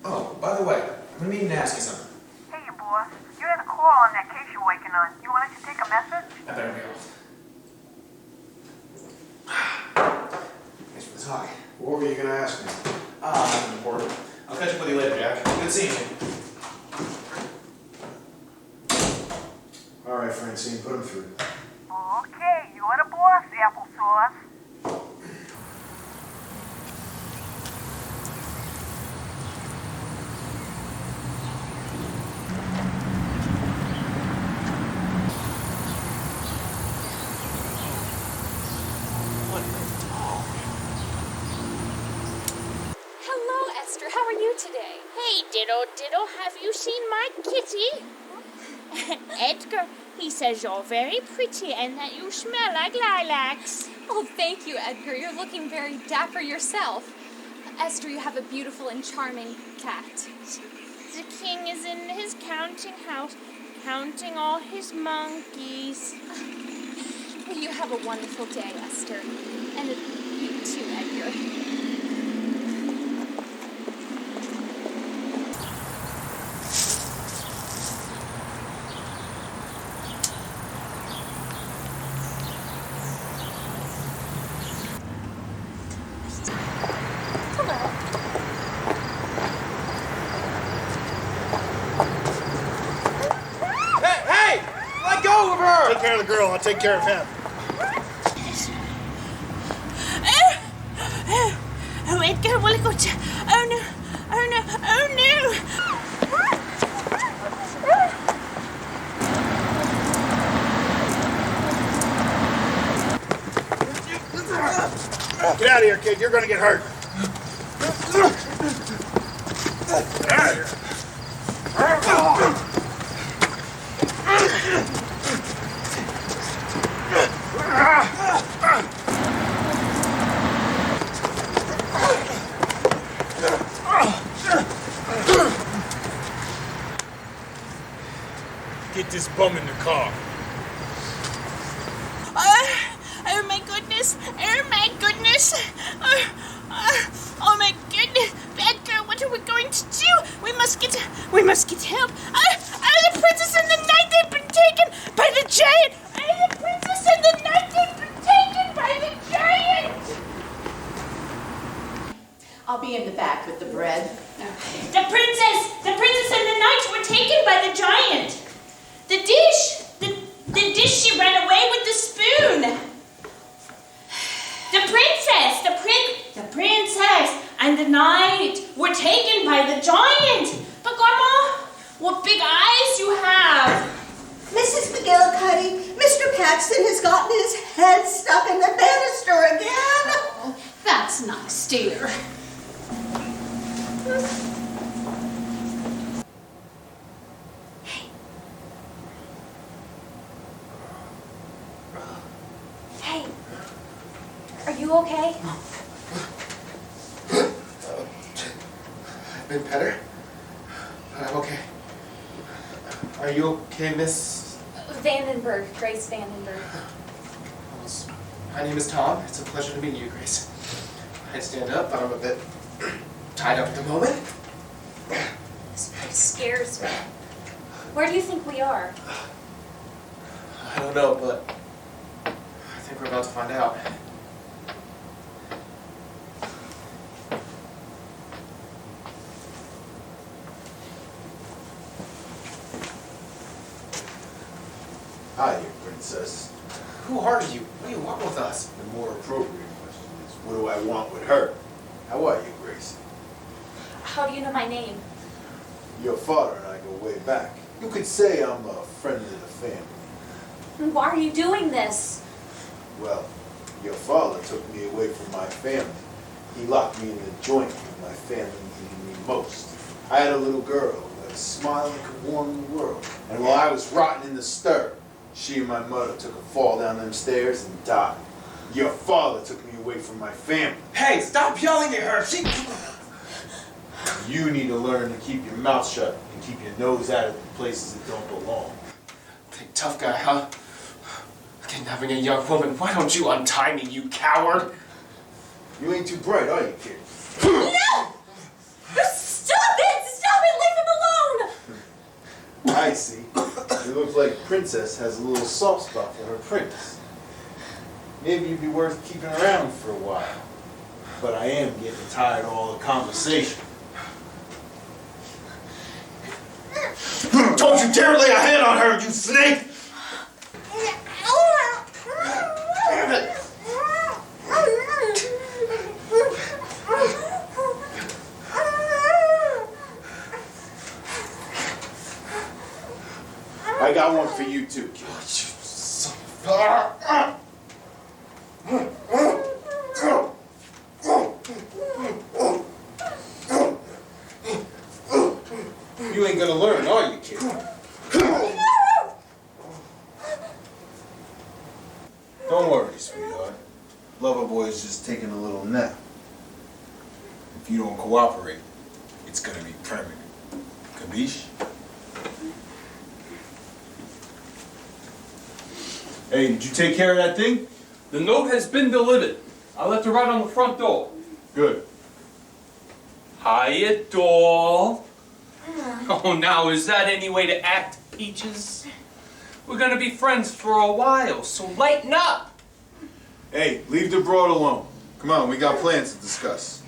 Oh, by the way, I'm gonna need to ask you something. Hey, you boss. You had a call on that case you're working on. You want us to take a message? I better be off. Thanks for the talk. What were you going to ask me? Nothing important. I'll catch up with you later, Jack. Good seeing you. All right, Francine, put him through. Okay, you're the boss, applesauce. Hello, Esther. How are you today? Hey, Diddle Diddle, have you seen my kitty? Edgar, he says you're very pretty and that you smell like lilacs. Oh, thank you, Edgar. You're looking very dapper yourself. Esther, you have a beautiful and charming cat. The king is in his counting house, counting all his monkeys. Well, you have a wonderful day, Esther. And you too, Edgar. Take care of the girl, I'll take care of him. Oh, Edgar, Willicott. Oh, no. Oh, no. Oh, no. Get out of here, kid. You're gonna get hurt. Get this bum in the car. Oh my goodness. Oh my goodness. Oh my goodness. Edgar, what are we going to do? We must get help. The princess and the knight, they've been taken by the giant. The princess and the knight, they've been taken by the giant. I'll be in the back with the bread. The princess and the knight were taken by the giant. The dish, she ran away with the spoon. The princess and the knight were taken by the giant. But Grandma, what big eyes you have. Mrs. McGillicuddy, Mr. Paxton has gotten his head stuck in the banister again. Oh, that's nice, dear. Hey, are you okay? I've been better, but I'm okay. Are you okay, Miss? Vandenberg, Grace Vandenberg. My name is Tom. It's a pleasure to meet you, Grace. I'd stand up, but I'm a bit tied up at the moment. This place scares me. Where do you think we are? I don't know, but I think we're about to find out. Hi, dear princess. Who are you? Why do you want with us? The more appropriate question is, what do I want with her? How are you, Gracie? How do you know my name? Your father and I go way back. You could say I'm a friend of the family. Why are you doing this? Well, your father took me away from my family. He locked me in the joint when my family needed me most. I had a little girl who had a smile that could warm the world. And while I was rotting in the stir, she and my mother took a fall down them stairs and died. Your father took me away from my family. Hey, stop yelling at her! You need to learn to keep your mouth shut and keep your nose out of the places that don't belong. Big tough guy, huh? Kidnapping a young woman. Why don't you untie me, you coward? You ain't too bright, are you, kid? No! Stop it! Stop it! Leave him alone! I see. It looks like Princess has a little soft spot for her prince. Maybe you'd be worth keeping around for a while. But I am getting tired of all the conversation. Don't you dare lay a hand on her, you snake! Damn it! I got one for you too, kid. You ain't gonna learn, are you, kid? Don't worry, sweetheart. Loverboy's just taking a little nap. If you don't cooperate, it's gonna be permanent. Capiche? Hey, did you take care of that thing? The note has been delivered. I left it right on the front door. Good. Hiya, doll. Oh, now is that any way to act, Peaches? We're gonna be friends for a while, so lighten up. Hey, leave the broad alone. Come on, we got plans to discuss.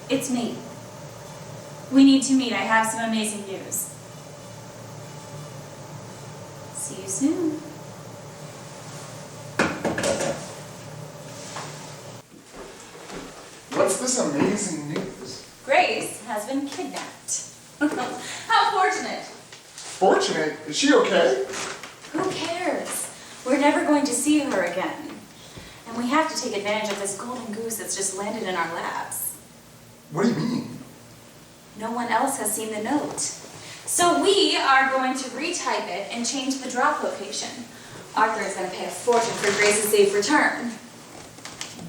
It's me. We need to meet. I have some amazing news. See you soon. What's this amazing news? Grace has been kidnapped. How fortunate. Fortunate? Is she okay? Who cares? We're never going to see her again. And we have to take advantage of this golden goose that's just landed in our laps. What do you mean? No one else has seen the note. So we are going to retype it and change the drop location. Arthur is going to pay a fortune for Grace's safe return.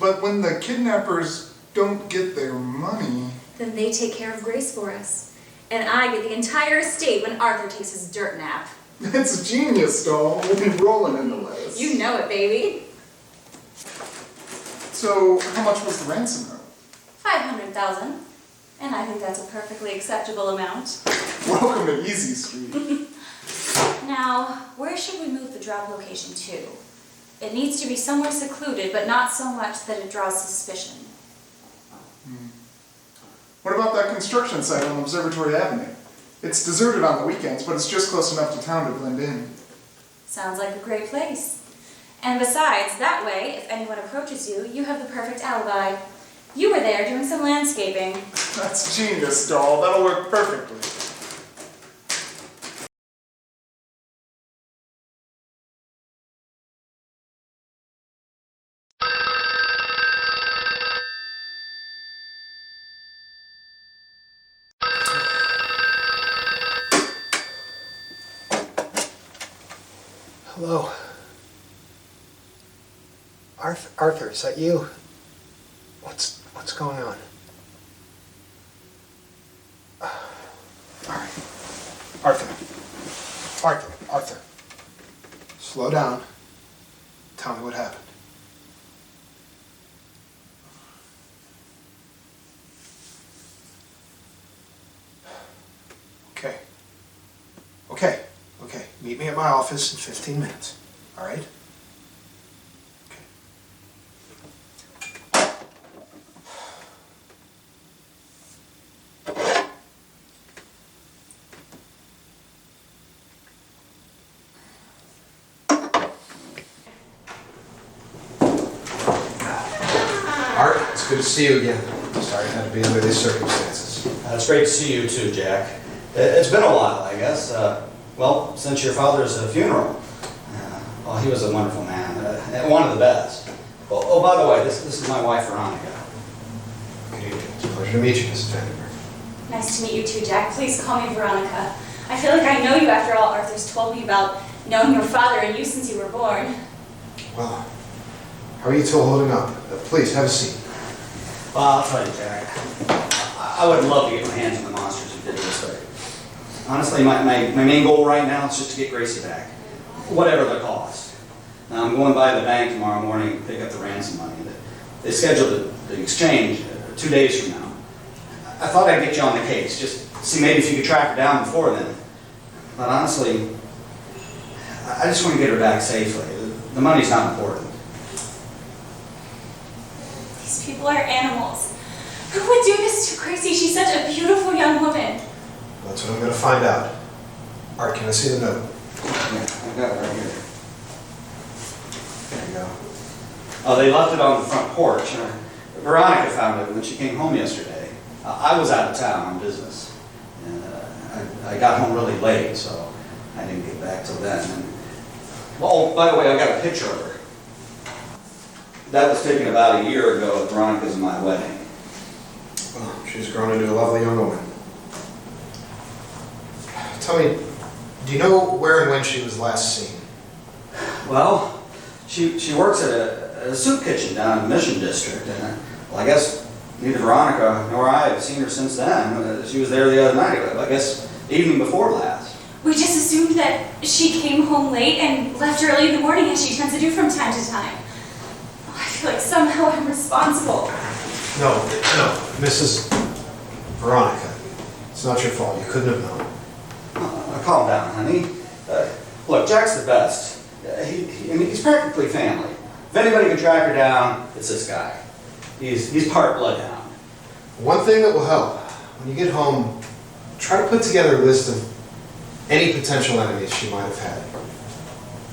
But when the kidnappers don't get their money... Then they take care of Grace for us. And I get the entire estate when Arthur takes his dirt nap. That's genius, doll. We'll be rolling in the lettuce. You know it, baby. So, how much was the ransom note? 500,000. And I think that's a perfectly acceptable amount. Welcome to Easy Street. Now, where should we move the drop location to? It needs to be somewhere secluded, but not so much that it draws suspicion. What about that construction site on Observatory Avenue? It's deserted on the weekends, but it's just close enough to town to blend in. Sounds like a great place. And besides, that way, if anyone approaches you, you have the perfect alibi. You were there doing some landscaping. That's genius, doll. That'll work perfectly. Hello. Arthur, is that you? What's going on? All right. Arthur. Slow down. Tell me what happened. Okay. Meet me at my office in 15 minutes. All right? Okay. It's good to see you again. Sorry it had to be under these circumstances. It's great to see you too, Jack. It's been a while, I guess. Well, since your father's funeral. Well, he was a wonderful man, and one of the best. Oh, by the way, this is my wife, Veronica. Good evening. It's a pleasure to meet you, Mrs. Vandenberg. Nice to meet you too, Jack. Please call me Veronica. I feel like I know you after all Arthur's told me about knowing your father and you since you were born. Well, how are you two holding up? Please, have a seat. Well, I'll tell you, Jack. I would love to get my hands on the monsters who did this, but honestly, my main goal right now is just to get Gracie back, whatever the cost. Now, I'm going by the bank tomorrow morning to pick up the ransom money. They scheduled the exchange 2 days from now. I thought I'd get you on the case, just see maybe if you could track her down before then. But honestly, I just want to get her back safely. The money's not important. These people are animals. Who would do this to Gracie? She's such a beautiful young woman. That's what I'm going to find out. Art, can I see the note? Yeah, I've got it right here. There you go. Oh, they left it on the front porch. Veronica found it when she came home yesterday. I was out of town on business. And I got home really late, so I didn't get back till then. And, well, by the way, I got a picture of her. That was taken about a year ago at Veronica's and my wedding. Well, she's grown into a lovely young woman. Tell me, do you know where and when she was last seen? Well, she works at a soup kitchen down in the Mission District, and well, I guess neither Veronica nor I have seen her since then. She was there the other night, I guess the evening before last. We just assumed that she came home late and left early in the morning as she tends to do from time to time. I feel like somehow I'm responsible. No, Mrs. Veronica. It's not your fault. You couldn't have known. Calm down, honey. Look, Jack's the best. He's practically family. If anybody can track her down, it's this guy. He's part bloodhound. One thing that will help, when you get home, try to put together a list of any potential enemies she might have had.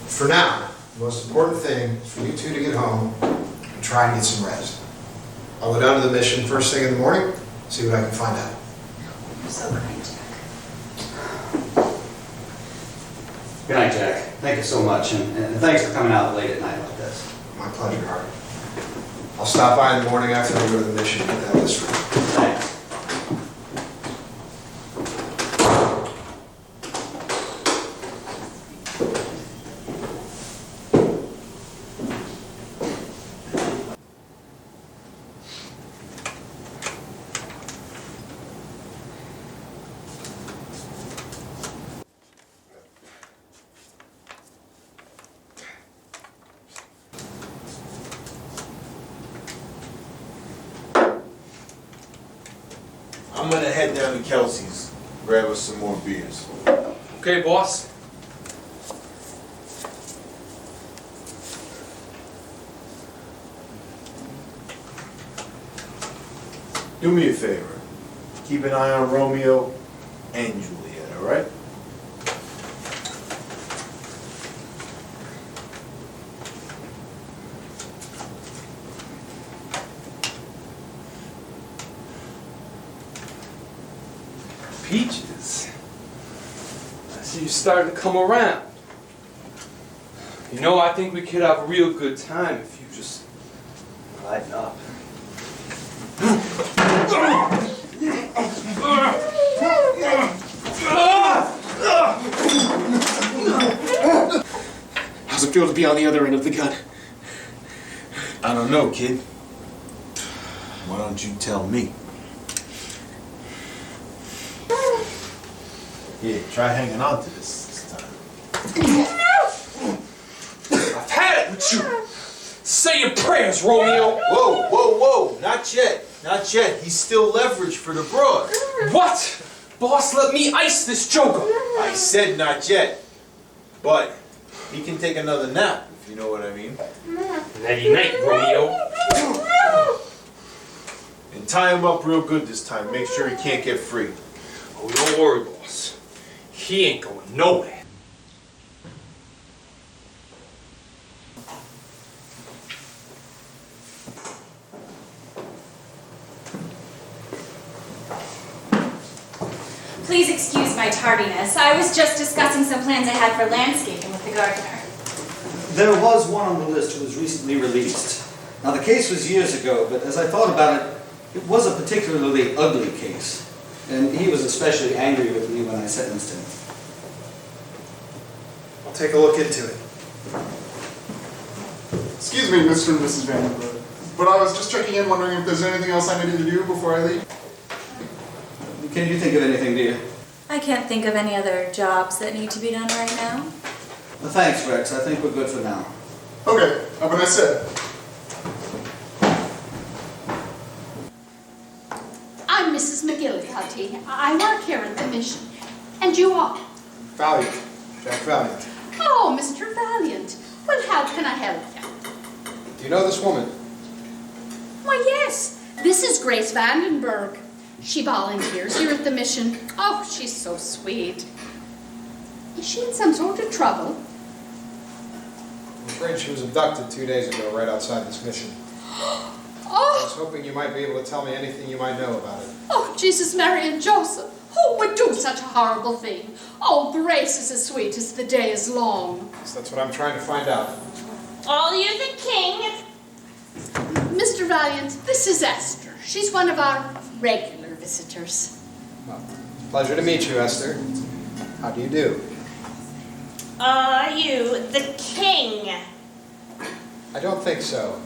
For now, the most important thing is for you two to get home and try and get some rest. I'll go down to the mission first thing in the morning, see what I can find out. You're so kind, Jack. Good night, Jack. Thank you so much, and thanks for coming out late at night like this. My pleasure, Art. I'll stop by in the morning after I go to the mission and get that list ready. Thanks. I'm gonna head down to Kelsey's, grab us some more beers. Okay, boss. Do me a favor. Keep an eye on Romeo and Juliet, alright? Peaches. I see you're starting to come around. You know, I think we could have a real good time if you just lighten up. How's it feel to be on the other end of the gun? I don't know, kid. Why don't you tell me? Yeah, try hanging on to this time. I've had it with you. Say your prayers, Romeo. Whoa, whoa, whoa. Not yet. Not yet. He's still leveraged for the broad. What? Boss, let me ice this joker. I said not yet. But he can take another nap, if you know what I mean. Nighty night, Romeo. And tie him up real good this time. Make sure he can't get free. Oh, don't worry, boss. He ain't going nowhere. Please excuse my tardiness. I was just discussing some plans I had for landscaping with the gardener. There was one on the list who was recently released. Now, the case was years ago, but as I thought about it, it was a particularly ugly case. And he was especially angry with me when I sentenced him. I'll take a look into it. Excuse me, Mr. and Mrs. Vandenberg, but I was just checking in, wondering if there's anything else I needed to do before I leave. Can you think of anything, dear? I can't think of any other jobs that need to be done right now. Well, thanks, Rex. I think we're good for now. Okay, have a nice day. I'm Mrs. McGillicuddy. I work here at the mission. And you are? Valiant. Jack Valiant. Oh, Mr. Valiant. Well, how can I help you? Do you know this woman? Why, yes. This is Grace Vandenberg. She volunteers here at the mission. Oh, she's so sweet. Is she in some sort of trouble? I'm afraid she was abducted 2 days ago right outside this mission. I was hoping you might be able to tell me anything you might know about it. Oh, Jesus, Mary, and Joseph. Who would do such a horrible thing? Oh, Grace is as sweet as the day is long. So that's what I'm trying to find out. All you the king. Mr. Valiant, this is Esther. She's one of our regular visitors. Well, pleasure to meet you, Esther. How do you do? Are you the king? I don't think so.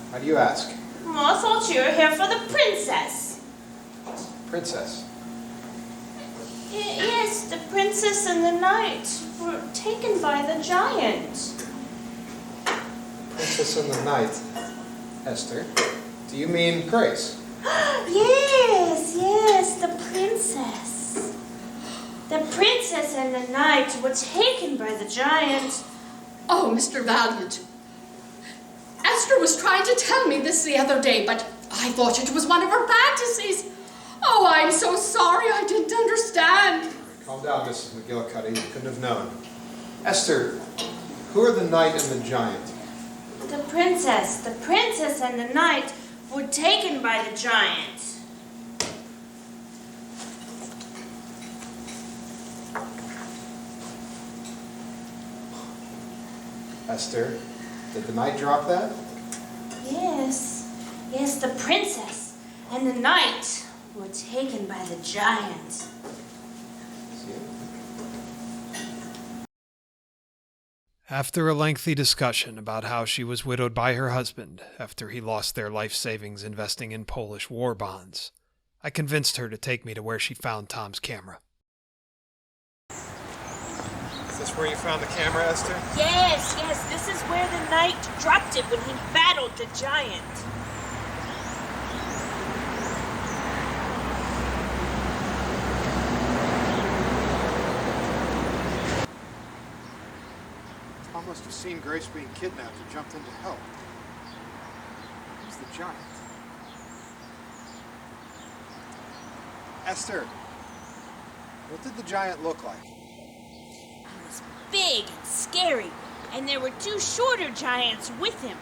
Why do you ask? Well, I thought you were here for the princess. Princess. Yes, the princess and the knight were taken by the giant. Princess and the Knight. Esther, do you mean Grace? Yes, yes, the princess. The princess and the knight were taken by the giant. Oh, Mr. Valiant. Esther was trying to tell me this the other day, but I thought it was one of her fantasies. Oh, I'm so sorry I didn't understand. Calm down, Mrs. McGillicuddy. You couldn't have known. Esther, who are the knight and the giant? The princess and the knight were taken by the giant. Esther, did the knight drop that? Yes, yes, the princess and the knight were taken by the giant. After a lengthy discussion about how she was widowed by her husband after he lost their life savings investing in Polish war bonds, I convinced her to take me to where she found Tom's camera. Is this where you found the camera, Esther? Yes, yes, this is where the knight dropped it when he battled the giant. Tom must have seen Grace being kidnapped and jumped in to help. Who's the giant? Esther, what did the giant look like? He was big and scary, and there were two shorter giants with him.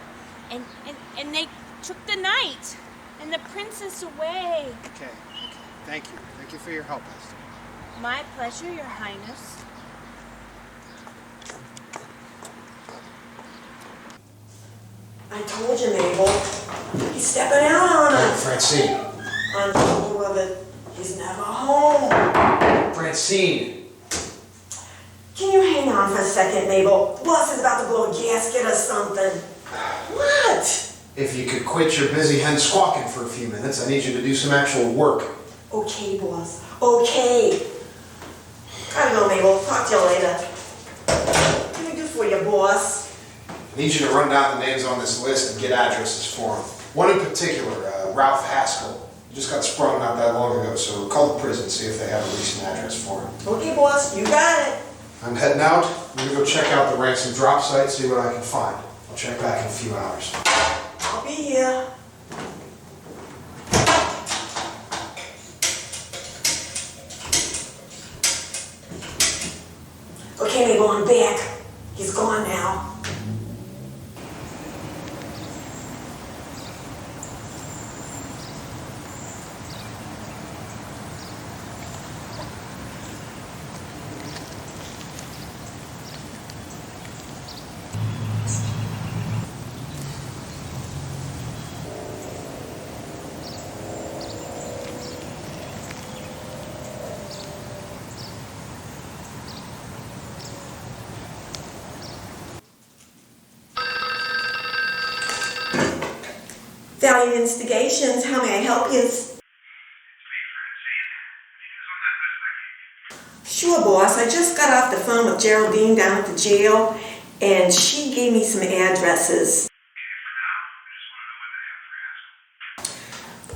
And they took the knight and the princess away. Okay. Thank you. Thank you for your help, Esther. My pleasure, Your Highness. I told you, Mabel. He's stepping out on us. Francine. I'm told of it. He's never home. Francine. Can you hang on for a second, Mabel? The boss is about to blow a gasket or something. What? If you could quit your busy hen squawking for a few minutes, I need you to do some actual work. Okay, boss. Okay. Gotta go, Mabel. Talk to you later. What can I do for you, boss? I need you to run down the names on this list and get addresses for them. One in particular, Ralph Haskell. He just got sprung not that long ago, so call the prison, see if they have a recent address for him. Okay, boss. You got it. I'm heading out. I'm going to go check out the ransom drop site, see what I can find. I'll check back in a few hours. I'll be here. Okay, Mabel, I'm back. He's gone now. Valiant Instigations. How may I help you? Sure, boss. I just got off the phone with Geraldine down at the jail, and she gave me some addresses.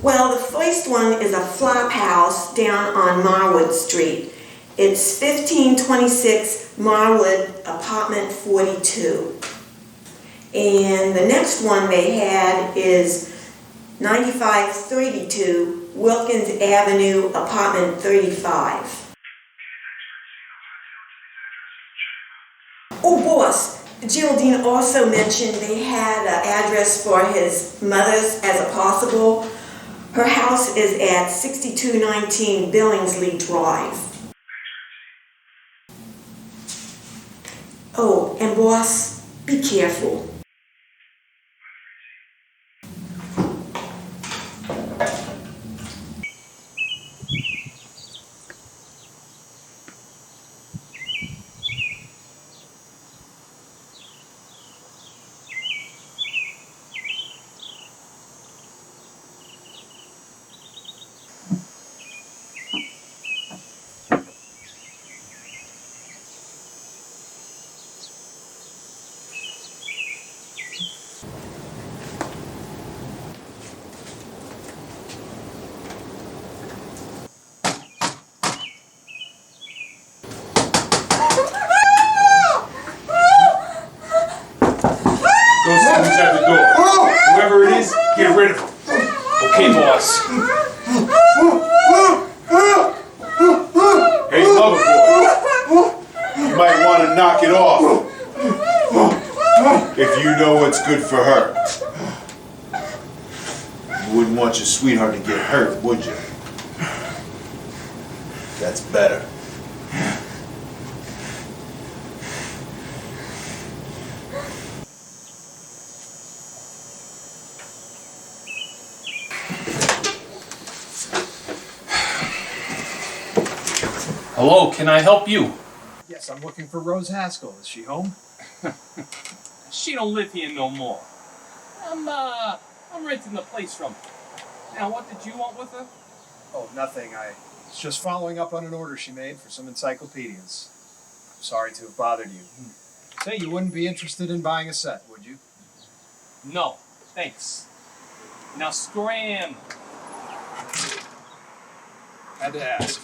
Well, the first one is a flop house down on Marwood Street. It's 1526 Marwood, apartment 42. And the next one they had is 9532 Wilkins Avenue, apartment 35. Oh, boss, Geraldine also mentioned they had an address for his mother's as a possible. Her house is at 6219 Billingsley Drive. Oh, and boss, be careful. Go see who's at the door. Whoever it is, get rid of him. Okay, boss. Hey, lover boy. You might want to knock it off. If you know what's good for her. You wouldn't want your sweetheart to get hurt, would you? That's better. Hello, can I help you? Yes, I'm looking for Rose Haskell. Is she home? She don't live here no more. I'm renting the place from her. Now, what did you want with her? Oh, nothing. I was just following up on an order she made for some encyclopedias. I'm sorry to have bothered you. Say, you wouldn't be interested in buying a set, would you? No, thanks. Now scram. Had to ask.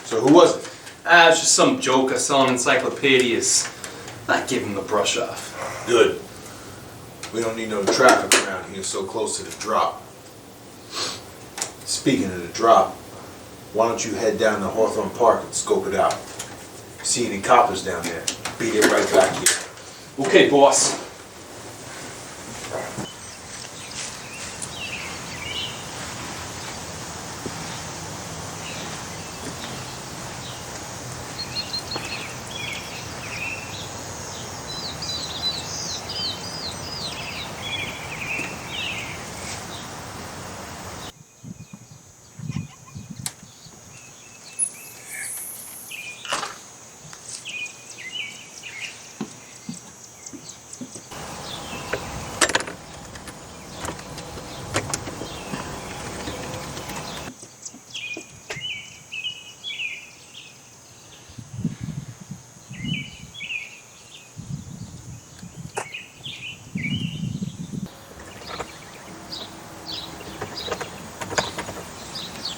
So who was it? It's just some joker selling encyclopedias. I gave him the brush off. Good. We don't need no traffic around here so close to the drop. Speaking of the drop, why don't you head down to Hawthorne Park and scope it out? See any coppers down there? Beat it right back here. Okay, boss.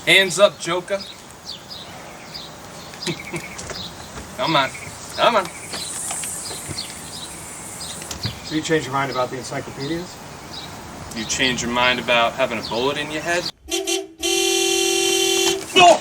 Hands up, Joker. Come on. Come on. So you changed your mind about the encyclopedias? You change your mind about having a bullet in your head? No!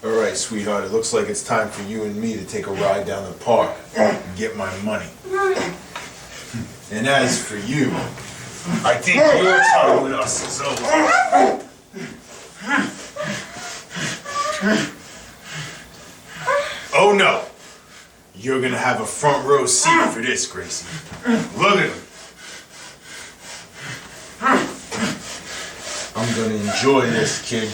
All right. right, sweetheart. It looks like it's time for you and me to take a ride down the park and get my money. And as for you, I think your time with us is over. Oh no! You're gonna have a front row seat for this, Gracie. Look at him. I'm gonna enjoy this, kid.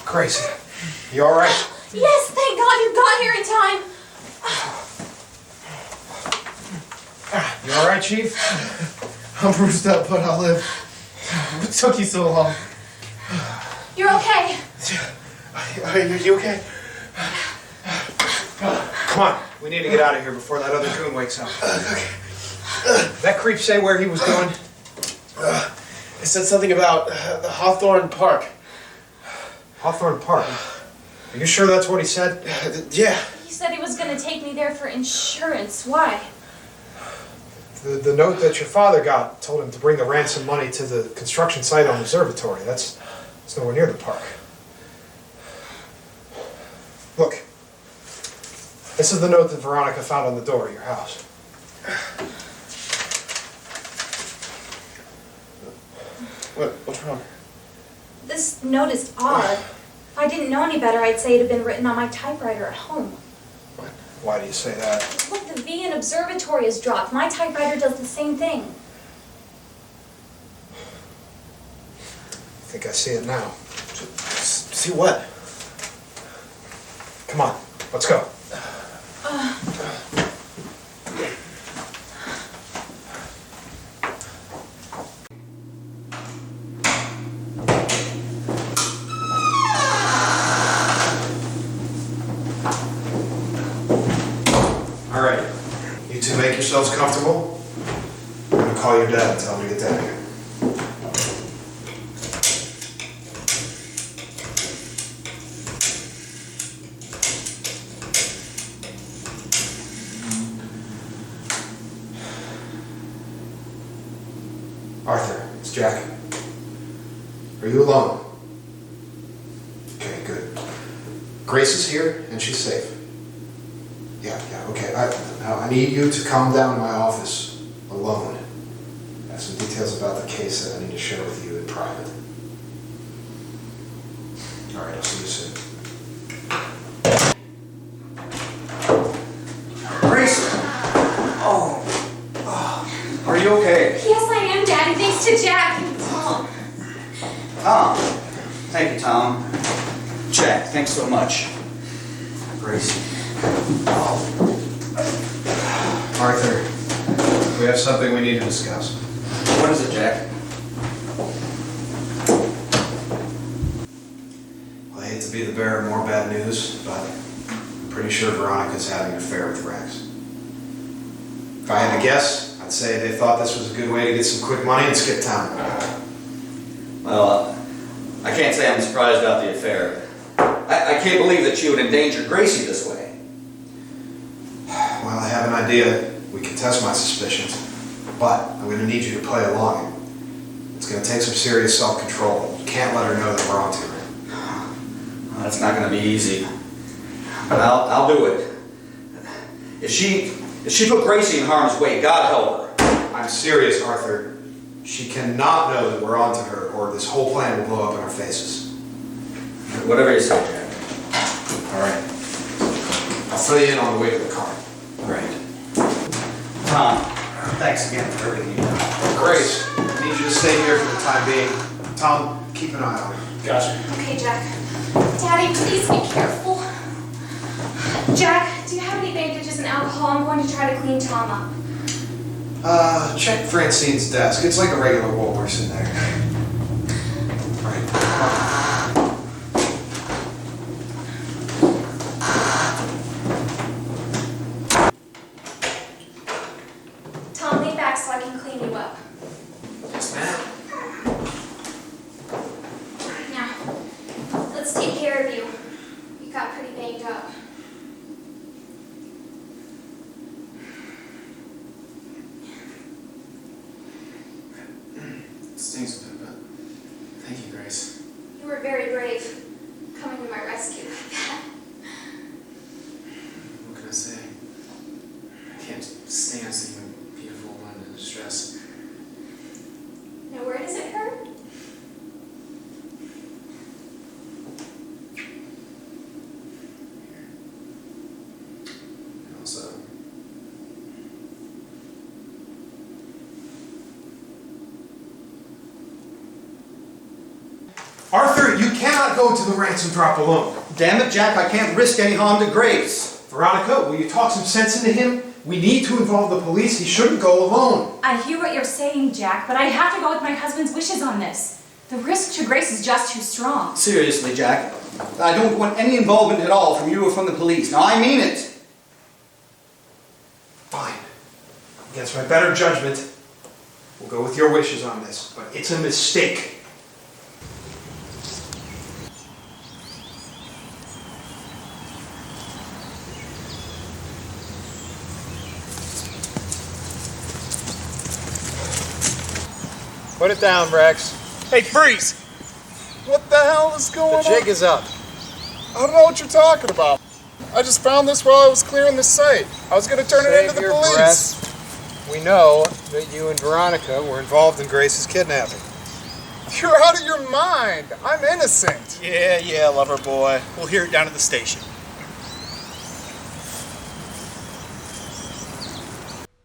Gracie, you all right? Yes, thank God you got here in time. You all right, Chief? I'm bruised up, but I'll live. What took you so long? You're okay. Are you okay? Come on, we need to get out of here before that other goon wakes up. That creep say where he was going? It said something about the Hawthorne Park. Hawthorne Park? Are you sure that's what he said? Yeah. He said he was going to take me there for insurance. Why? The note that your father got told him to bring the ransom money to the construction site on Observatory. That's nowhere near the park. Look. This is the note that Veronica found on the door of your house. What's wrong? This note is odd. If I didn't know any better, I'd say it had been written on my typewriter at home. Why do you say that? Look, the V in Observatory is dropped. My typewriter does the same thing. I think I see it now. See what? Come on, let's go. All right, you two make yourselves comfortable. I'm gonna call your dad and tell him to get down here. Arthur, it's Jack. Are you alone? Okay, good. Grace is here and she's safe. Yeah, okay. Now I need you to come down to my office alone. I have some details about the case that I need to share with you in private. All right, I'll see you soon. Grace! Oh. Are you okay? Yes, I am, Daddy. Thanks to Jack and Tom. Tom. Thank you, Tom. Jack, thanks so much. Grace. Arthur, we have something we need to discuss. What is it, Jack? Well, I hate to be the bearer of more bad news, but I'm pretty sure Veronica's having an affair with Rex. If I had to guess, I'd say they thought this was a good way to get some quick money and skip town. Well, I can't say I'm surprised about the affair. I can't believe that you would endanger Gracie this way. Well, I have an idea. We can test my suspicions, but I'm going to need you to play along. It's going to take some serious self-control. You can't let her know that we're onto her. Well, that's not going to be easy, but I'll do it. If she put Gracie in harm's way, God help her. I'm serious, Arthur. She cannot know that we're onto her, or this whole plan will blow up in our faces. Whatever you say, Jack. All right. I'll fill you in on the way to the car. Great. Tom, thanks again for everything you've done. Grace, I need you to stay here for the time being. Tom, keep an eye on her. Gotcha. Okay, Jack. Daddy, please be careful. Jack, do you have any bandages and alcohol? I'm going to try to clean Tom up. Check Francine's desk. It's like a regular Woolworth's in there. All right, come on. Tom, lean back so I can clean you up. Yes, ma'am. Now, let's take care of you. You got pretty banged up. Thank you, Grace. You were very brave, coming to my rescue like that. What can I say? I can't stand seeing a beautiful woman in distress. Now, where does it hurt? And also, Arthur, you cannot go to the ransom drop alone. Damn it, Jack, I can't risk any harm to Grace. Veronica, will you talk some sense into him? We need to involve the police. He shouldn't go alone. I hear what you're saying, Jack, but I have to go with my husband's wishes on this. The risk to Grace is just too strong. Seriously, Jack, I don't want any involvement at all from you or from the police. Now, I mean it. Fine. Against my better judgment, we'll go with your wishes on this, but it's a mistake. Put it down, Rex. Hey, freeze! What the hell is going on? The jig is up. I don't know what you're talking about. I just found this while I was clearing the site. I was going to turn it into the police. Breath. We know that you and Veronica were involved in Grace's kidnapping. You're out of your mind. I'm innocent. Yeah, lover boy. We'll hear it down at the station.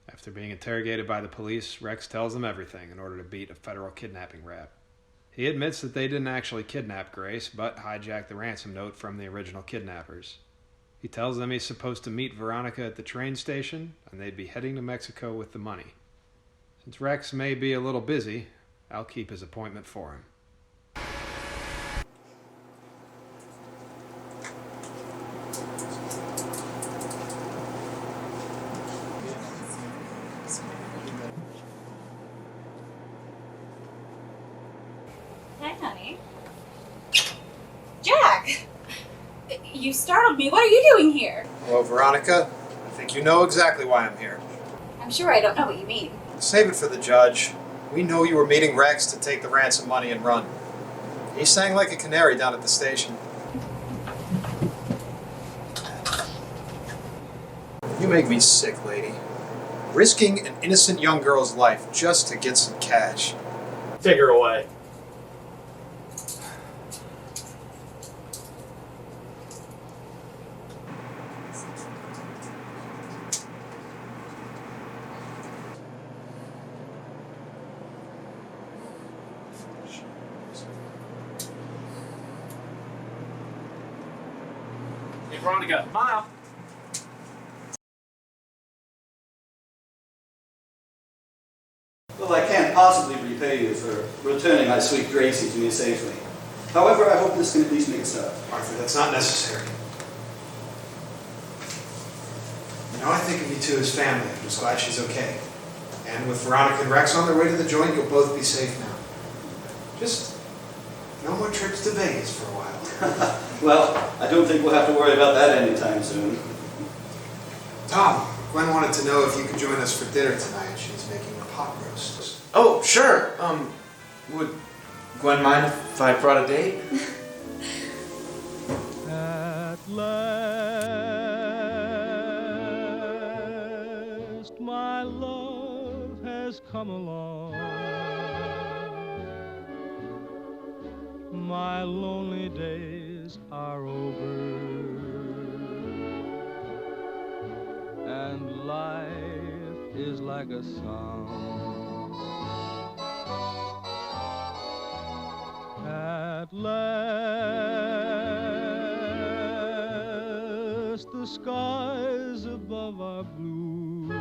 After being interrogated by the police, Rex tells them everything in order to beat a federal kidnapping rap. He admits that they didn't actually kidnap Grace, but hijacked the ransom note from the original kidnappers. He tells them he's supposed to meet Veronica at the train station, and they'd be heading to Mexico with the money. Since Rex may be a little busy, I'll keep his appointment for him. Hi, honey. Jack! You startled me. What are you doing here? Well, Veronica, I think you know exactly why I'm here. I'm sure I don't know what you mean. Save it for the judge. We know you were meeting Rex to take the ransom money and run. He sang like a canary down at the station. You make me sick, lady. Risking an innocent young girl's life just to get some cash. Take her away. Hey, Veronica, Mom. Well, I can't possibly repay you for returning my sweet Gracie to me safely. However, I hope this can at least make a start. Arthur, that's not necessary. You know, I think of you two as family. I'm just glad she's okay. And with Veronica and Rex on their way to the joint, you'll both be safe now. Just no more trips to Vegas for a while. Well, I don't think we'll have to worry about that anytime soon. Tom, Gwen wanted to know if you could join us for dinner tonight. She's making a pot roast. Oh, sure. Would Gwen mind if I brought a date? At last, my love has come along. My lonely days are over, and life is like a song. At last, the skies above are blue.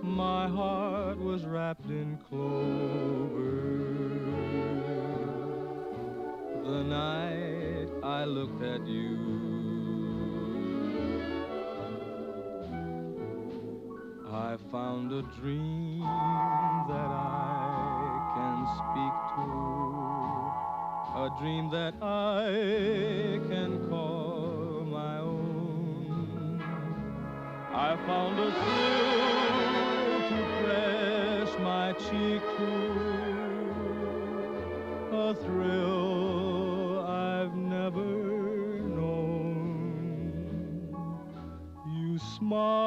My heart was wrapped in clover the night I looked at you. I found a dream that I can speak to, a dream that I can call my own. I found a thrill to press my cheek to a thrill I've never known. You smiled,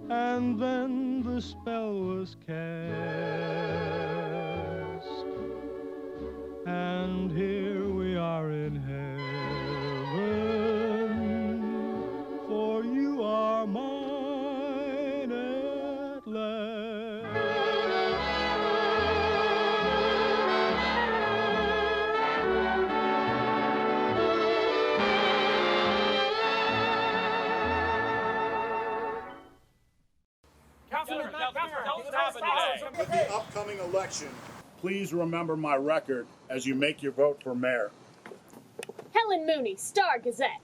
and then the spell was cast, and here we are in heaven, for you are mine at last. With the upcoming election, please remember my record as you make your vote for mayor. Helen Mooney, Star Gazette.